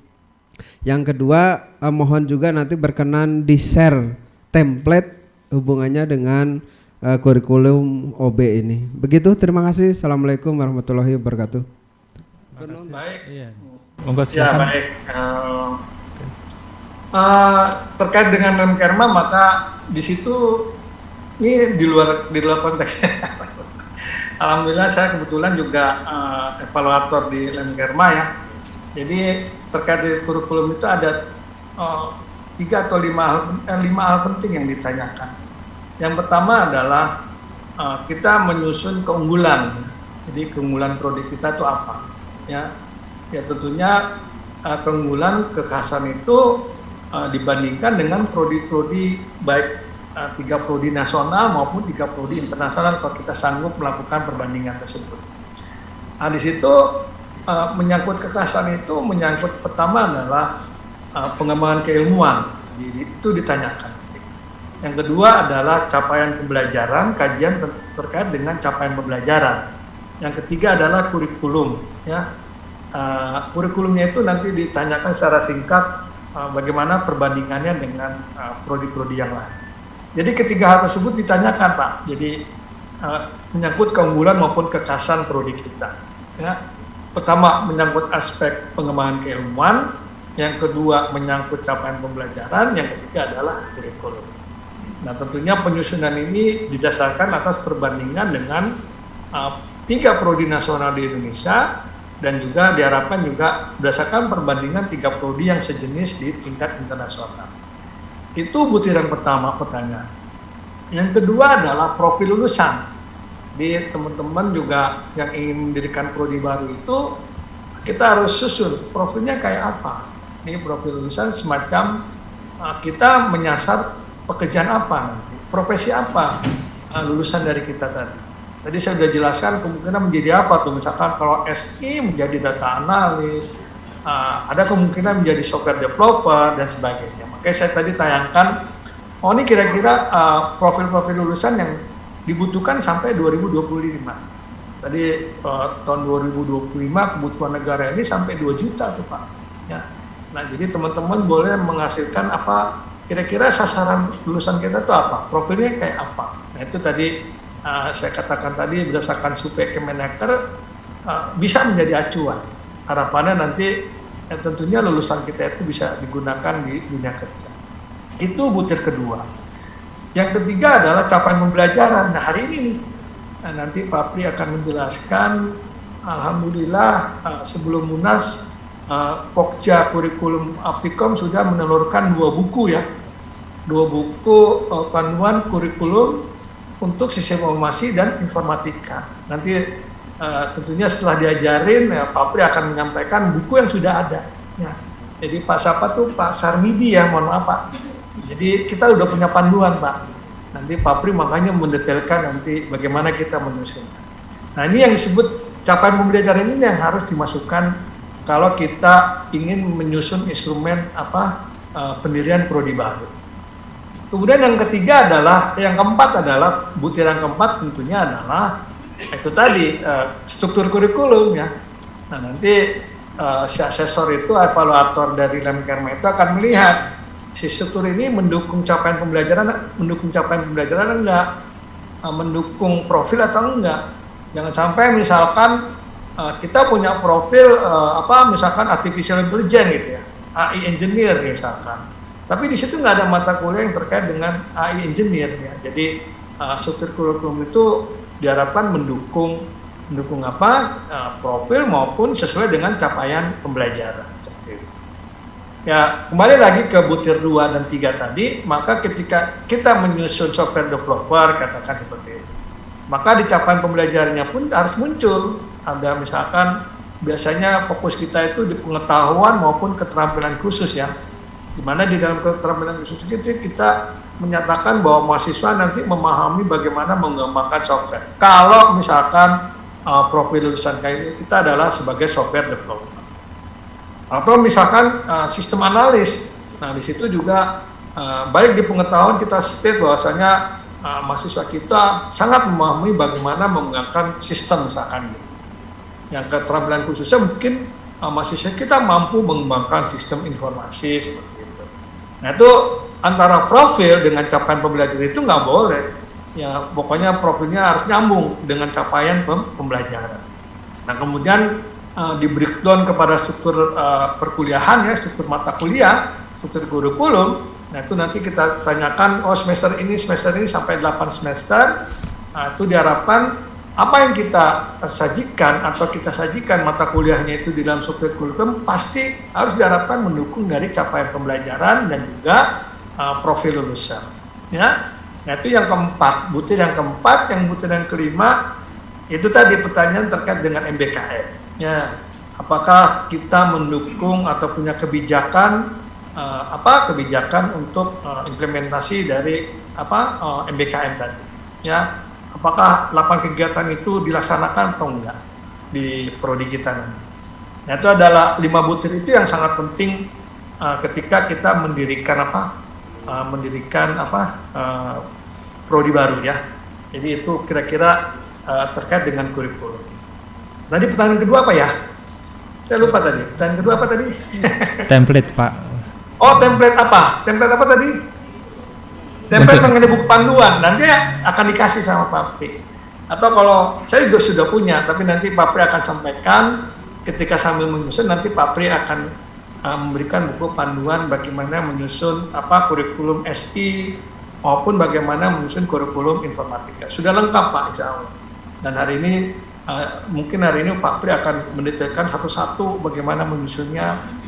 Speaker 6: Yang kedua, mohon juga nanti berkenan di-share template hubungannya dengan kurikulum OB ini. Begitu, terima kasih. Assalamualaikum warahmatullahi wabarakatuh.
Speaker 4: Baik.
Speaker 5: Iya. Monggo silakan.
Speaker 4: Ya, baik. Terkait dengan Lemkerma, maka di situ ini di luar konteksnya. Alhamdulillah saya kebetulan juga evaluator di Lemkerma, ya. Jadi terkait dengan kurikulum itu ada 3 atau 5 hal penting yang ditanyakan. Yang pertama adalah kita menyusun keunggulan. Jadi keunggulan prodi kita itu apa? Ya tentunya keunggulan kekhasan itu dibandingkan dengan prodi-prodi baik 3 prodi nasional maupun 3 prodi internasional kalau kita sanggup melakukan perbandingan tersebut. Nah, di situ menyangkut kekhasan itu menyangkut pertama adalah pengembangan keilmuan, itu ditanyakan. Yang kedua adalah capaian pembelajaran, kajian terkait dengan capaian pembelajaran. Yang ketiga adalah kurikulum, ya. Kurikulumnya itu nanti ditanyakan secara singkat bagaimana perbandingannya dengan prodi-prodi yang lain. Jadi ketiga hal tersebut ditanyakan, Pak. Jadi menyangkut keunggulan maupun kekhasan prodi kita. Ya. Pertama menyangkut aspek pengembangan keilmuan, yang kedua menyangkut capaian pembelajaran, yang ketiga adalah kurikulum. Nah tentunya penyusunan ini didasarkan atas perbandingan dengan 3 prodi nasional di Indonesia dan juga diharapkan juga berdasarkan perbandingan 3 prodi yang sejenis di tingkat internasional. Itu butiran pertama pertanyaan. Yang kedua adalah profil lulusan. Di teman-teman juga yang ingin mendirikan prodi baru itu kita harus susun profilnya kayak apa. Ini profil lulusan semacam kita menyasar pekerjaan apa nanti, profesi apa lulusan dari kita tadi. Tadi saya sudah jelaskan kemungkinan menjadi apa tuh, misalkan kalau SI menjadi data analis, ada kemungkinan menjadi software developer dan sebagainya. Makanya saya tadi tayangkan, oh ini kira-kira profil-profil lulusan yang dibutuhkan sampai 2025. Tadi tahun 2025 kebutuhan negara ini sampai 2 juta tuh Pak. Ya. Nah jadi teman-teman boleh menghasilkan apa kira-kira sasaran lulusan kita itu apa, profilnya kayak apa. Nah itu tadi saya katakan tadi berdasarkan survei Kemenaker bisa menjadi acuan. Harapannya nanti tentunya lulusan kita itu bisa digunakan di dunia kerja. Itu butir kedua. Yang ketiga adalah capaian pembelajaran. Nah hari ini nih, nanti Pak Pri akan menjelaskan, alhamdulillah sebelum Munas, Pokja Kurikulum Aptikom sudah menelurkan 2 buku ya, 2 buku panduan kurikulum untuk sistem informasi dan informatika. Nanti tentunya setelah diajarin, ya, Pak Pri akan menyampaikan buku yang sudah ada. Ya. Jadi Pak siapa tuh Pak Sarmidi ya, mohon maaf Pak. Jadi kita udah punya panduan Pak. Nanti Pak Pri makanya mendetailkan nanti bagaimana kita menyusunnya. Nah ini yang disebut capaian pembelajaran ini yang harus dimasukkan kalau kita ingin menyusun instrumen pendirian prodi baru. Kemudian yang ketiga adalah, yang keempat adalah butiran keempat tentunya adalah itu tadi struktur kurikulum ya. Nah nanti si asesor itu evaluator dari Lemkerma itu akan melihat si struktur ini mendukung capaian pembelajaran enggak, mendukung profil atau enggak. Jangan sampai misalkan kita punya profil misalkan artificial intelligence gitu ya, AI engineer misalkan. Tapi di situ nggak ada mata kuliah yang terkait dengan AI engineer ya. Jadi struktur kurikulum itu diharapkan mendukung profil maupun sesuai dengan capaian pembelajaran. Seperti itu. Ya, kembali lagi ke butir 2 dan 3 tadi, maka ketika kita menyusun software developer katakan seperti itu, maka di capaian pembelajarannya pun harus muncul. Ada misalkan biasanya fokus kita itu di pengetahuan maupun keterampilan khusus ya, dimana di dalam keterampilan khusus itu kita menyatakan bahwa mahasiswa nanti memahami bagaimana mengembangkan software. Kalau misalkan profil lulusan kita adalah sebagai software developer, atau misalkan sistem analis. Nah di situ juga baik di pengetahuan kita state bahwasanya mahasiswa kita sangat memahami bagaimana menggunakan sistem misalkan gitu. Yang keterampilan khususnya mungkin mahasiswa kita mampu mengembangkan sistem informasi seperti itu. Nah itu antara profil dengan capaian pembelajaran itu nggak boleh. Ya pokoknya profilnya harus nyambung dengan capaian pembelajaran. Nah kemudian di breakdown kepada struktur perkuliahan ya, struktur mata kuliah, struktur kurikulum. Nah itu nanti kita tanyakan, semester ini sampai 8 semester. Nah, itu diharapkan apa yang kita sajikan atau kita sajikan mata kuliahnya itu di dalam subkurikulum pasti harus diharapkan mendukung dari capaian pembelajaran dan juga profil lulusan. Ya, nah itu yang keempat, butir yang keempat, yang butir yang kelima itu tadi pertanyaan terkait dengan MBKM. Ya, apakah kita mendukung atau punya kebijakan kebijakan untuk implementasi dari MBKM tadi? Ya, apakah 8 kegiatan itu dilaksanakan atau enggak di prodi kita nanti? Nah, itu adalah 5 butir itu yang sangat penting ketika kita mendirikan prodi baru ya. Jadi itu kira-kira terkait dengan kurikulum. Tadi pertanyaan kedua apa ya? Saya lupa tadi. Pertanyaan kedua apa tadi?
Speaker 5: Template, Pak.
Speaker 4: Oh, template apa? Template apa tadi? Template mengenai buku panduan. Nanti akan dikasih sama Pak Pri. Atau kalau saya juga sudah punya, tapi nanti Pak Pri akan sampaikan ketika sambil menyusun, nanti Pak Pri akan memberikan buku panduan bagaimana menyusun kurikulum SI maupun bagaimana menyusun kurikulum informatika. Sudah lengkap Pak, insya Allah. Dan hari ini mungkin hari ini Pak Pri akan mendetailkan satu-satu bagaimana menyusunnya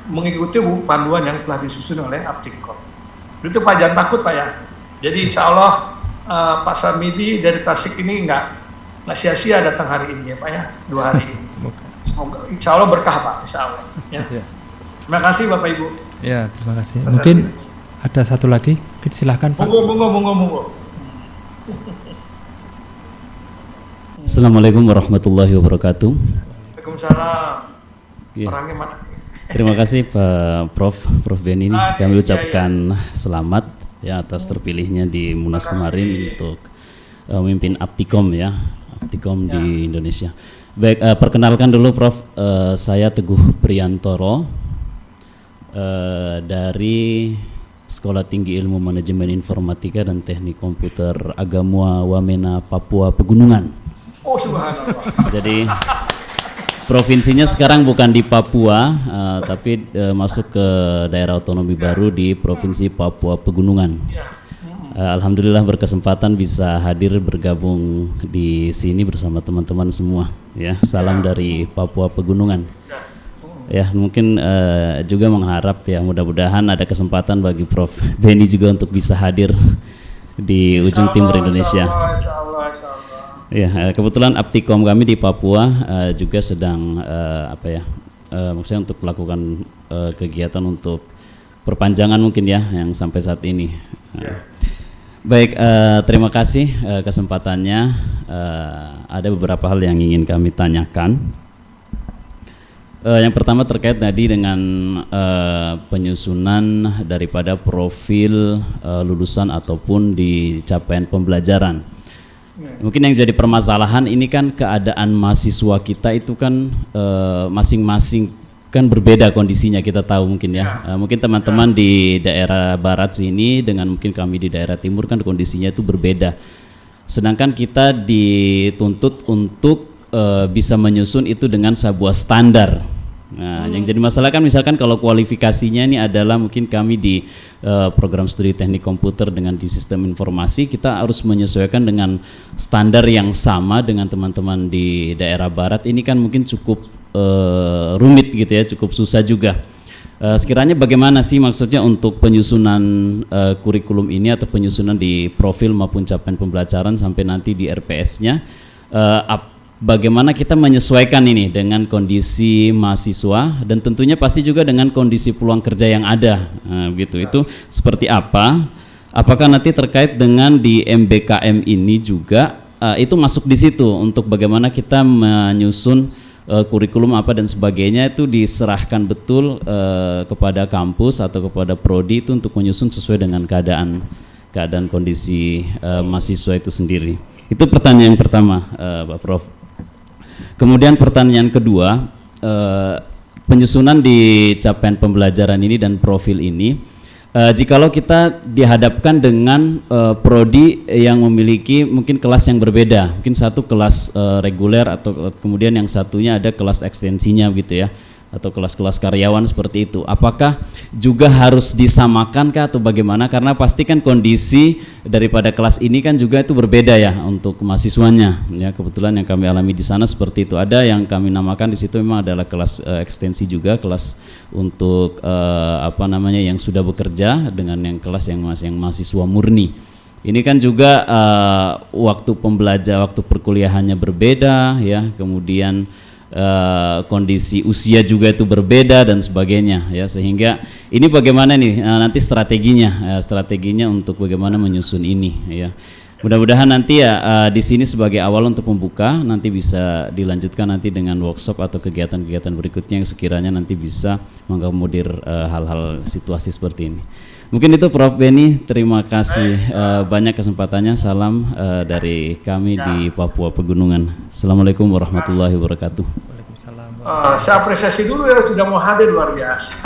Speaker 4: mengikuti buku panduan yang telah disusun oleh Aptikom. Itu Pak, jangan takut Pak ya. Jadi insya Allah Pak Samidi dari Tasik ini nggak sia-sia datang hari ini ya Pak ya, 2 hari ini. Semoga insya Allah berkah Pak, insya Allah. Ya. Terima kasih Bapak Ibu.
Speaker 5: Ya, terima kasih. Mungkin ada satu lagi, silahkan Pak.
Speaker 4: Monggo.
Speaker 7: Assalamualaikum warahmatullahi wabarakatuh.
Speaker 4: Waalaikumsalam.
Speaker 7: Ya.
Speaker 4: Orangnya mana?
Speaker 7: Terima kasih Pak Prof Beni. Kami ucapkan selamat ya atas terpilihnya di Munas kemarin untuk memimpin Aptikom ya, Aptikom di Indonesia. Baik, perkenalkan dulu Prof, saya Teguh Priantoro dari Sekolah Tinggi Ilmu Manajemen Informatika dan Teknik Komputer Agamua Wamena Papua Pegunungan.
Speaker 4: Oh subhanallah.
Speaker 7: Jadi provinsinya sekarang bukan di Papua, tapi masuk ke daerah otonomi baru di Provinsi Papua Pegunungan. Alhamdulillah berkesempatan bisa hadir bergabung di sini bersama teman-teman semua. Ya, salam dari Papua Pegunungan. Ya, mungkin juga mengharap ya mudah-mudahan ada kesempatan bagi Prof Beni juga untuk bisa hadir di ujung timur Indonesia.
Speaker 4: Insyaallah.
Speaker 7: Ya, kebetulan Aptikom kami di Papua juga sedang maksudnya untuk melakukan kegiatan untuk perpanjangan mungkin ya yang sampai saat ini. Baik, terima kasih kesempatannya. Ada beberapa hal yang ingin kami tanyakan. Yang pertama terkait tadi dengan penyusunan daripada profil lulusan ataupun di capaian pembelajaran. Mungkin yang jadi permasalahan ini kan keadaan mahasiswa kita itu kan masing-masing kan berbeda kondisinya, kita tahu mungkin ya. Mungkin teman-teman di daerah barat sini dengan mungkin kami di daerah timur kan kondisinya itu berbeda. Sedangkan kita dituntut untuk bisa menyusun itu dengan sebuah standar. Nah, yang jadi masalah kan misalkan kalau kualifikasinya ini adalah mungkin kami di program studi teknik komputer dengan di sistem informasi, kita harus menyesuaikan dengan standar yang sama dengan teman-teman di daerah barat. Ini kan mungkin cukup rumit gitu ya, cukup susah juga. Sekiranya bagaimana sih maksudnya untuk penyusunan kurikulum ini atau penyusunan di profil maupun capaian pembelajaran sampai nanti di RPS-nya, bagaimana kita menyesuaikan ini dengan kondisi mahasiswa dan tentunya pasti juga dengan kondisi peluang kerja yang ada, gitu. Itu seperti apa? Apakah nanti terkait dengan di MBKM ini juga itu masuk di situ untuk bagaimana kita menyusun kurikulum apa dan sebagainya, itu diserahkan betul kepada kampus atau kepada prodi itu untuk menyusun sesuai dengan keadaan kondisi mahasiswa itu sendiri. Itu pertanyaan pertama, Pak Prof. Kemudian pertanyaan kedua, penyusunan di capaian pembelajaran ini dan profil ini, jikalau kita dihadapkan dengan prodi yang memiliki mungkin kelas yang berbeda, mungkin satu kelas reguler atau kemudian yang satunya ada kelas ekstensinya gitu ya, atau kelas-kelas karyawan seperti itu. Apakah juga harus disamakan atau bagaimana? Karena pasti kan kondisi daripada kelas ini kan juga itu berbeda ya untuk mahasiswanya. Ya, kebetulan yang kami alami di sana seperti itu. Ada yang kami namakan di situ memang adalah kelas ekstensi juga, kelas untuk yang sudah bekerja dengan yang kelas yang mahasiswa murni. Ini kan juga waktu perkuliahannya berbeda ya, kemudian kondisi usia juga itu berbeda dan sebagainya ya, sehingga ini bagaimana nih nanti strateginya untuk bagaimana menyusun ini ya. Mudah-mudahan nanti ya di sini sebagai awal untuk membuka, nanti bisa dilanjutkan nanti dengan workshop atau kegiatan-kegiatan berikutnya yang sekiranya nanti bisa mengakomodir hal-hal situasi seperti ini. Mungkin itu Prof. Beni, terima kasih banyak kesempatannya. Salam dari kami di Papua Pegunungan. Assalamualaikum warahmatullahi wabarakatuh.
Speaker 5: Waalaikumsalam.
Speaker 4: Saya apresiasi dulu ya, sudah mau hadir, luar biasa.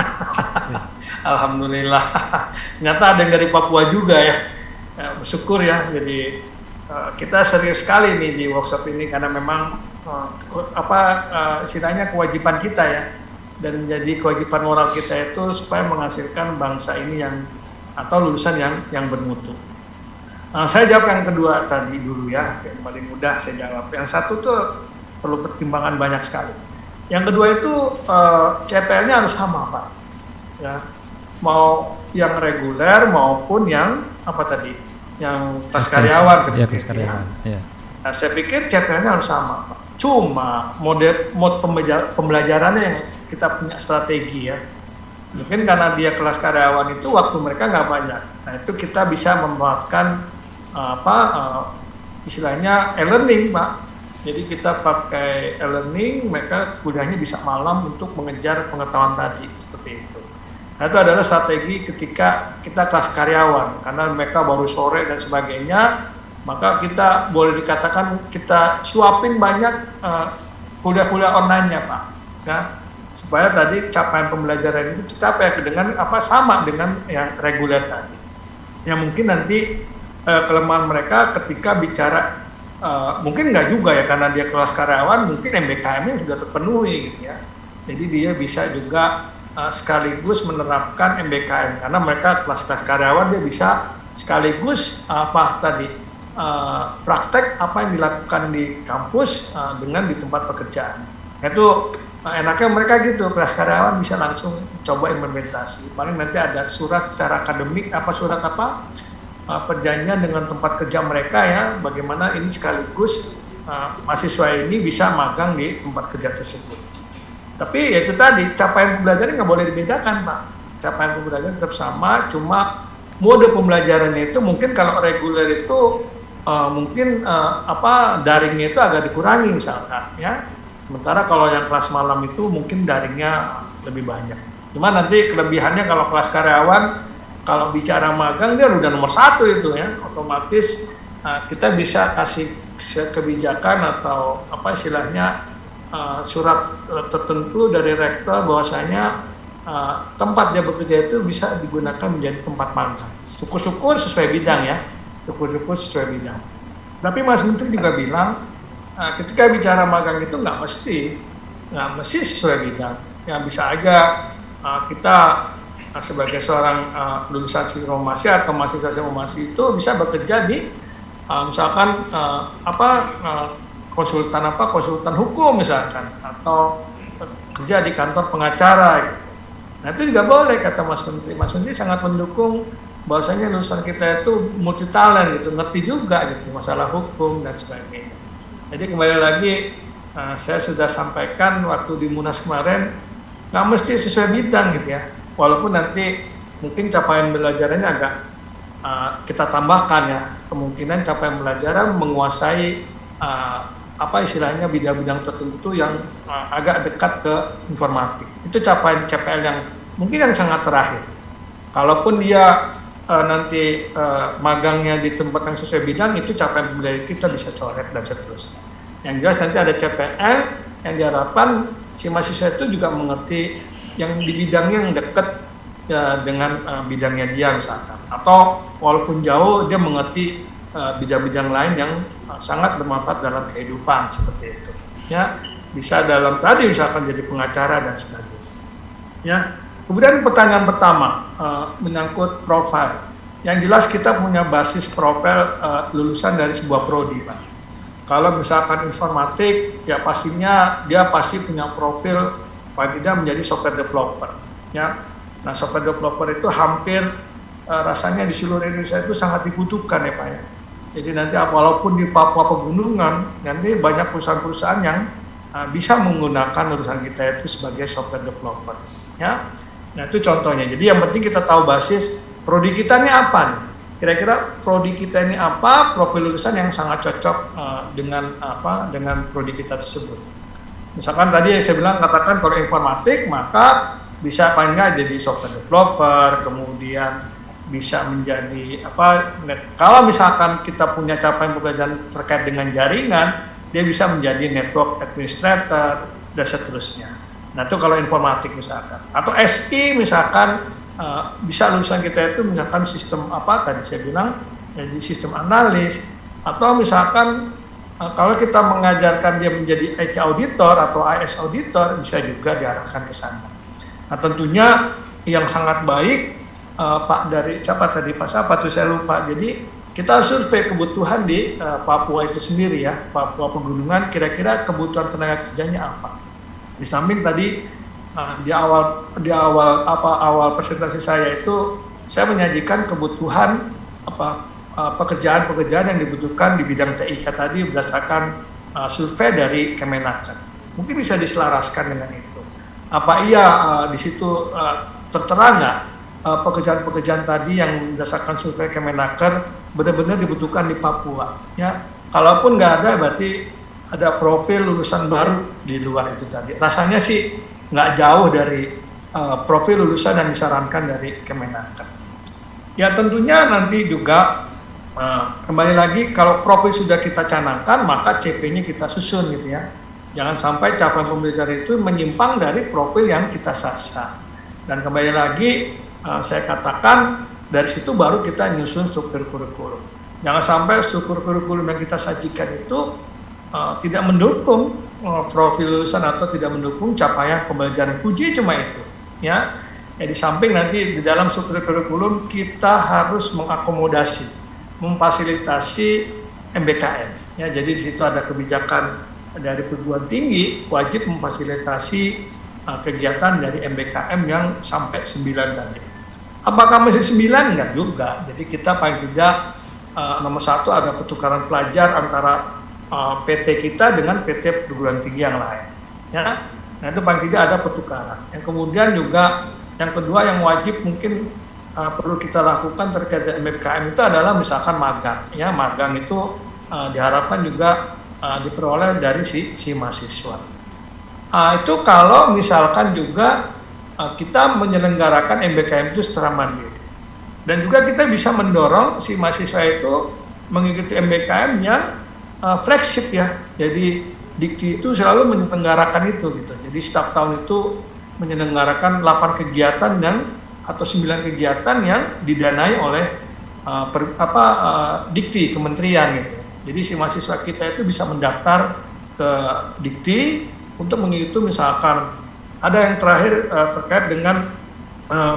Speaker 4: Alhamdulillah. Ternyata ada yang dari Papua juga ya. Bersyukur ya. Jadi kita serius sekali nih di workshop ini karena memang istilahnya kewajiban kita ya. Dan menjadi kewajiban moral kita itu supaya menghasilkan bangsa ini atau lulusan yang bermutu. Saya jawab yang kedua tadi dulu ya, yang paling mudah saya jawab. Yang satu tuh perlu pertimbangan banyak sekali. Yang kedua itu CPL-nya harus sama Pak. Ya, mau yang reguler maupun yang yang kelas karyawan seperti
Speaker 5: kelas karyawan. Ya.
Speaker 4: Nah, saya pikir CPL-nya harus sama Pak. Cuma mode pembelajarannya yang kita punya strategi ya. Mungkin karena dia kelas karyawan itu waktu mereka nggak banyak. Nah itu kita bisa membuatkan istilahnya e-learning Pak. Jadi kita pakai e-learning, mereka kuliahnya bisa malam untuk mengejar pengetahuan tadi seperti itu. Nah itu adalah strategi ketika kita kelas karyawan karena mereka baru sore dan sebagainya. Maka kita boleh dikatakan kita suapin banyak kuliah-kuliah online-nya Pak. Ya. Supaya tadi capaian pembelajaran itu tercapai dengan sama dengan yang reguler tadi. Yang mungkin nanti kelemahan mereka ketika bicara mungkin nggak juga ya karena dia kelas karyawan mungkin MBKM-nya sudah terpenuhi gitu ya. Jadi dia bisa juga sekaligus menerapkan MBKM karena mereka kelas-kelas karyawan dia bisa sekaligus praktek apa yang dilakukan di kampus dengan di tempat pekerjaan. Itu enaknya mereka gitu, kelas karyawan bisa langsung coba implementasi. Paling nanti ada surat secara akademik, perjanjian dengan tempat kerja mereka ya, bagaimana ini sekaligus mahasiswa ini bisa magang di tempat kerja tersebut. Tapi ya itu tadi, capaian pembelajaran nggak boleh dibedakan Pak. Capaian pembelajaran tetap sama, cuma mode pembelajarannya itu mungkin kalau reguler itu daringnya itu agak dikurangi misalkan ya. Sementara kalau yang kelas malam itu mungkin daringnya lebih banyak. Cuma nanti kelebihannya kalau kelas karyawan, kalau bicara magang dia udah nomor 1 itu ya. Otomatis kita bisa kasih kebijakan atau surat tertentu dari rektor bahwasanya tempat dia bekerja itu bisa digunakan menjadi tempat magang. Syukur-syukur sesuai bidang ya. Syukur-syukur sesuai bidang. Tapi Mas Menteri juga bilang, ketika bicara magang itu nggak mesti sesuai bidang. Ya bisa aja kita sebagai seorang lulusan sistemasi atau mahasiswa sistemasi itu bisa bekerja di misalkan konsultan hukum misalkan atau kerja di kantor pengacara. Gitu. Nah itu juga boleh kata Mas Menteri. Mas Menteri sangat mendukung bahwasanya lulusan kita itu multi talent gitu, ngerti juga gitu masalah hukum dan sebagainya. Jadi kembali lagi saya sudah sampaikan waktu di Munas kemarin nggak mesti sesuai bidang gitu ya. Walaupun nanti mungkin capaian belajarannya agak kita tambahkan ya, kemungkinan capaian belajaran menguasai istilahnya bidang-bidang tertentu yang agak dekat ke informatik. Itu capaian CPL yang mungkin yang sangat terakhir. Kalaupun dia nanti magangnya di tempat yang sesuai bidang, itu capaian pembelajaran kita bisa coret dan seterusnya. Yang jelas nanti ada CPL yang diharapkan si mahasiswa itu juga mengerti yang di bidangnya yang dekat ya, dengan bidangnya dia misalkan. Atau walaupun jauh dia mengerti bidang-bidang lain yang sangat bermanfaat dalam kehidupan seperti itu. Ya, bisa dalam tadi misalkan jadi pengacara dan sebagainya. Ya. Kemudian pertanyaan pertama menyangkut profil. Yang jelas kita punya basis profil lulusan dari sebuah prodi, Pak. Kalau misalkan informatik, ya pastinya dia pasti punya profil paling tidak menjadi software developer. Ya. Nah, software developer itu hampir rasanya di seluruh Indonesia itu sangat dibutuhkan ya Pak ya. Jadi nanti walaupun di Papua pegunungan, nanti banyak perusahaan-perusahaan yang bisa menggunakan lulusan kita itu sebagai software developer. Ya. Nah itu contohnya. Jadi yang penting kita tahu basis prodi kita ini apa nih. Kira-kira prodi kita ini apa, profil lulusan yang sangat cocok dengan prodi kita tersebut. Misalkan tadi saya bilang katakan kalau informatik maka bisa paling nggak jadi software developer, kemudian bisa menjadi kalau misalkan kita punya capaian pembelajaran terkait dengan jaringan, dia bisa menjadi network administrator dan seterusnya. Nah itu kalau informatik misalkan, atau SI misalkan bisa lulusan kita itu misalkan sistem tadi saya bilang jadi sistem analis, atau misalkan kalau kita mengajarkan dia menjadi IT auditor atau AS auditor bisa juga diarahkan ke sana. Nah tentunya yang sangat baik Pak dari siapa tadi Pak siapa tuh saya lupa. Jadi kita survei kebutuhan di Papua itu sendiri ya, Papua pegunungan kira-kira kebutuhan tenaga kerjanya apa. Di samping tadi di awal presentasi saya itu saya menyajikan kebutuhan pekerjaan-pekerjaan yang dibutuhkan di bidang TIK tadi berdasarkan survei dari Kemenaker. Mungkin bisa diselaraskan dengan itu. Apa iya di situ tertera nggak pekerjaan-pekerjaan tadi yang berdasarkan survei Kemenaker benar-benar dibutuhkan di Papua? Ya, kalaupun nggak ada berarti ada profil lulusan baru di luar itu tadi. Rasanya sih nggak jauh dari profil lulusan yang disarankan dari Kemenaker. Ya tentunya nanti juga kembali lagi kalau profil sudah kita canangkan maka CP-nya kita susun gitu ya. Jangan sampai capaian pembelajaran itu menyimpang dari profil yang kita sasar. Dan kembali lagi saya katakan dari situ baru kita nyusun struktur kurikulum. Jangan sampai struktur kurikulum yang kita sajikan itu tidak mendukung profil lulusan atau tidak mendukung capaian pembelajaran. Kunci cuma itu ya. Di samping nanti di dalam struktur kurikulum kita harus mengakomodasi, memfasilitasi MBKM ya. Jadi di situ ada kebijakan dari perguruan tinggi wajib memfasilitasi kegiatan dari MBKM yang sampai 9 tadi. Apakah masih 9? Enggak juga. Jadi kita paling tidak nomor 1 ada pertukaran pelajar antara PT kita dengan PT perguruan tinggi yang lain. Ya, nah itu paling tidak ada pertukaran. Yang kemudian juga yang kedua yang wajib mungkin perlu kita lakukan terkait dengan MBKM itu adalah misalkan magang. Ya, magang itu diharapkan juga diperoleh dari si mahasiswa. Itu kalau misalkan juga kita menyelenggarakan MBKM itu secara mandiri. Dan juga kita bisa mendorong si mahasiswa itu mengikuti MBKM yang flagship ya. Jadi Dikti itu selalu menyelenggarakan itu gitu. Jadi setiap tahun itu menyelenggarakan 8 kegiatan atau 9 kegiatan yang didanai oleh Dikti kementerian gitu. Jadi si mahasiswa kita itu bisa mendaftar ke Dikti untuk mengikuti misalkan ada yang terakhir terkait dengan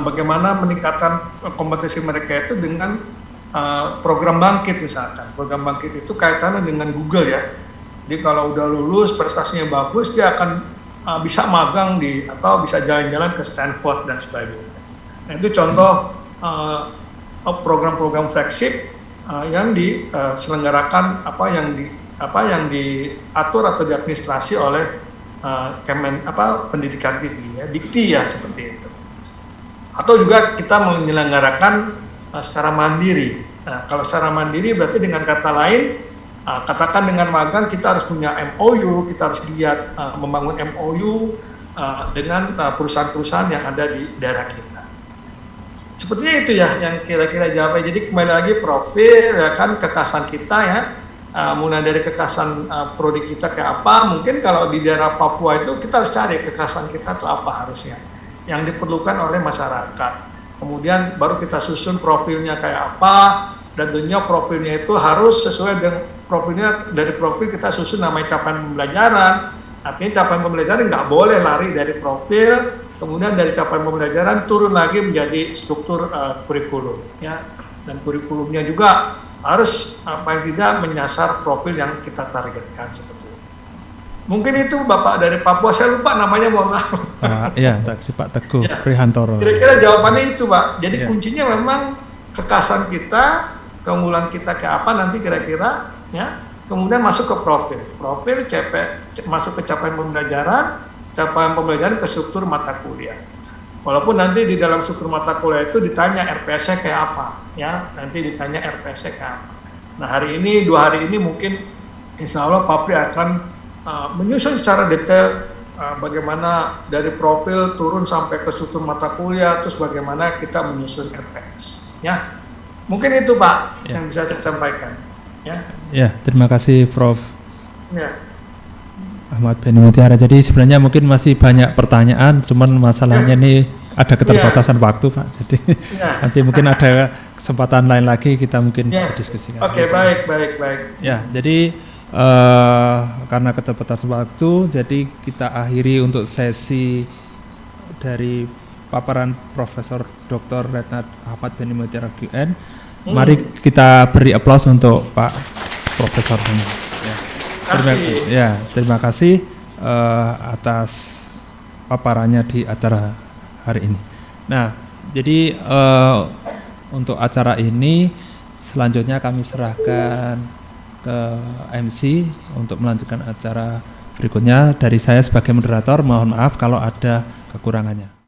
Speaker 4: bagaimana meningkatkan kompetensi mereka itu dengan program bangkit misalkan. Program bangkit itu kaitannya dengan Google ya. Jadi kalau udah lulus prestasinya bagus dia akan bisa magang atau bisa jalan-jalan ke Stanford dan sebagainya. Nah, itu contoh program-program flagship yang diselenggarakan yang diatur atau diadministrasi oleh pendidikan tinggi ya, Dikti ya seperti itu. Atau juga kita menyelenggarakan secara mandiri. Nah, kalau secara mandiri berarti dengan kata lain, katakan dengan magang kita harus punya MOU, kita harus lihat membangun MOU dengan perusahaan-perusahaan yang ada di daerah kita. Sepertinya itu ya yang kira-kira jawabnya. Jadi kembali lagi profil ya kan kekasan kita ya, mulai dari kekasan prodi kita kayak apa. Mungkin kalau di daerah Papua itu kita harus cari kekasan kita itu apa harusnya yang diperlukan oleh masyarakat. Kemudian baru kita susun profilnya kayak apa, dan tentunya profilnya itu harus sesuai dengan profilnya. Dari profil kita susun namanya capaian pembelajaran. Artinya capaian pembelajaran nggak boleh lari dari profil, kemudian dari capaian pembelajaran turun lagi menjadi struktur kurikulum, ya. Dan kurikulumnya juga harus paling tidak menyasar profil yang kita targetkan seperti itu. Mungkin itu Bapak dari Papua, saya lupa namanya, mohon maaf.
Speaker 5: Ya, tadi Pak Teguh
Speaker 4: Ya.
Speaker 5: Prihantoro.
Speaker 4: Kira-kira jawabannya itu Pak. Jadi
Speaker 5: Ya.
Speaker 4: kuncinya memang kekasan kita, keunggulan kita ke apa nanti kira-kira, ya. Kemudian masuk ke profil masuk ke capaian pembelajaran ke struktur mata kuliah. Walaupun nanti di dalam struktur mata kuliah itu ditanya RPS-nya kayak apa, ya. Nanti ditanya RPS-nya kayak apa. Nah, dua hari ini mungkin insya Allah Papri akan menyusun secara detail bagaimana dari profil turun sampai ke struktur mata kuliah, terus bagaimana kita menyusun RPS, ya. Mungkin itu Pak yang bisa saya sampaikan, ya.
Speaker 5: Ya, terima kasih Prof.
Speaker 4: Ya.
Speaker 5: Ahmad Beni Mutiara. Jadi sebenarnya mungkin masih banyak pertanyaan, cuman masalahnya ini ada keterbatasan waktu Pak. Jadi nanti mungkin ada kesempatan lain lagi kita mungkin bisa diskusikan.
Speaker 4: Oke, baik.
Speaker 5: Ya, jadi karena keterbatasan waktu, jadi kita akhiri untuk sesi dari paparan Profesor Dr. Retnat Ahmad Beni Mutiara QN. Mari kita beri aplaus untuk Pak Profesor. Terima kasih atas paparannya di acara hari ini. Nah, jadi untuk acara ini selanjutnya kami serahkan ke MC untuk melanjutkan acara berikutnya. Dari saya sebagai moderator, mohon maaf kalau ada kekurangannya.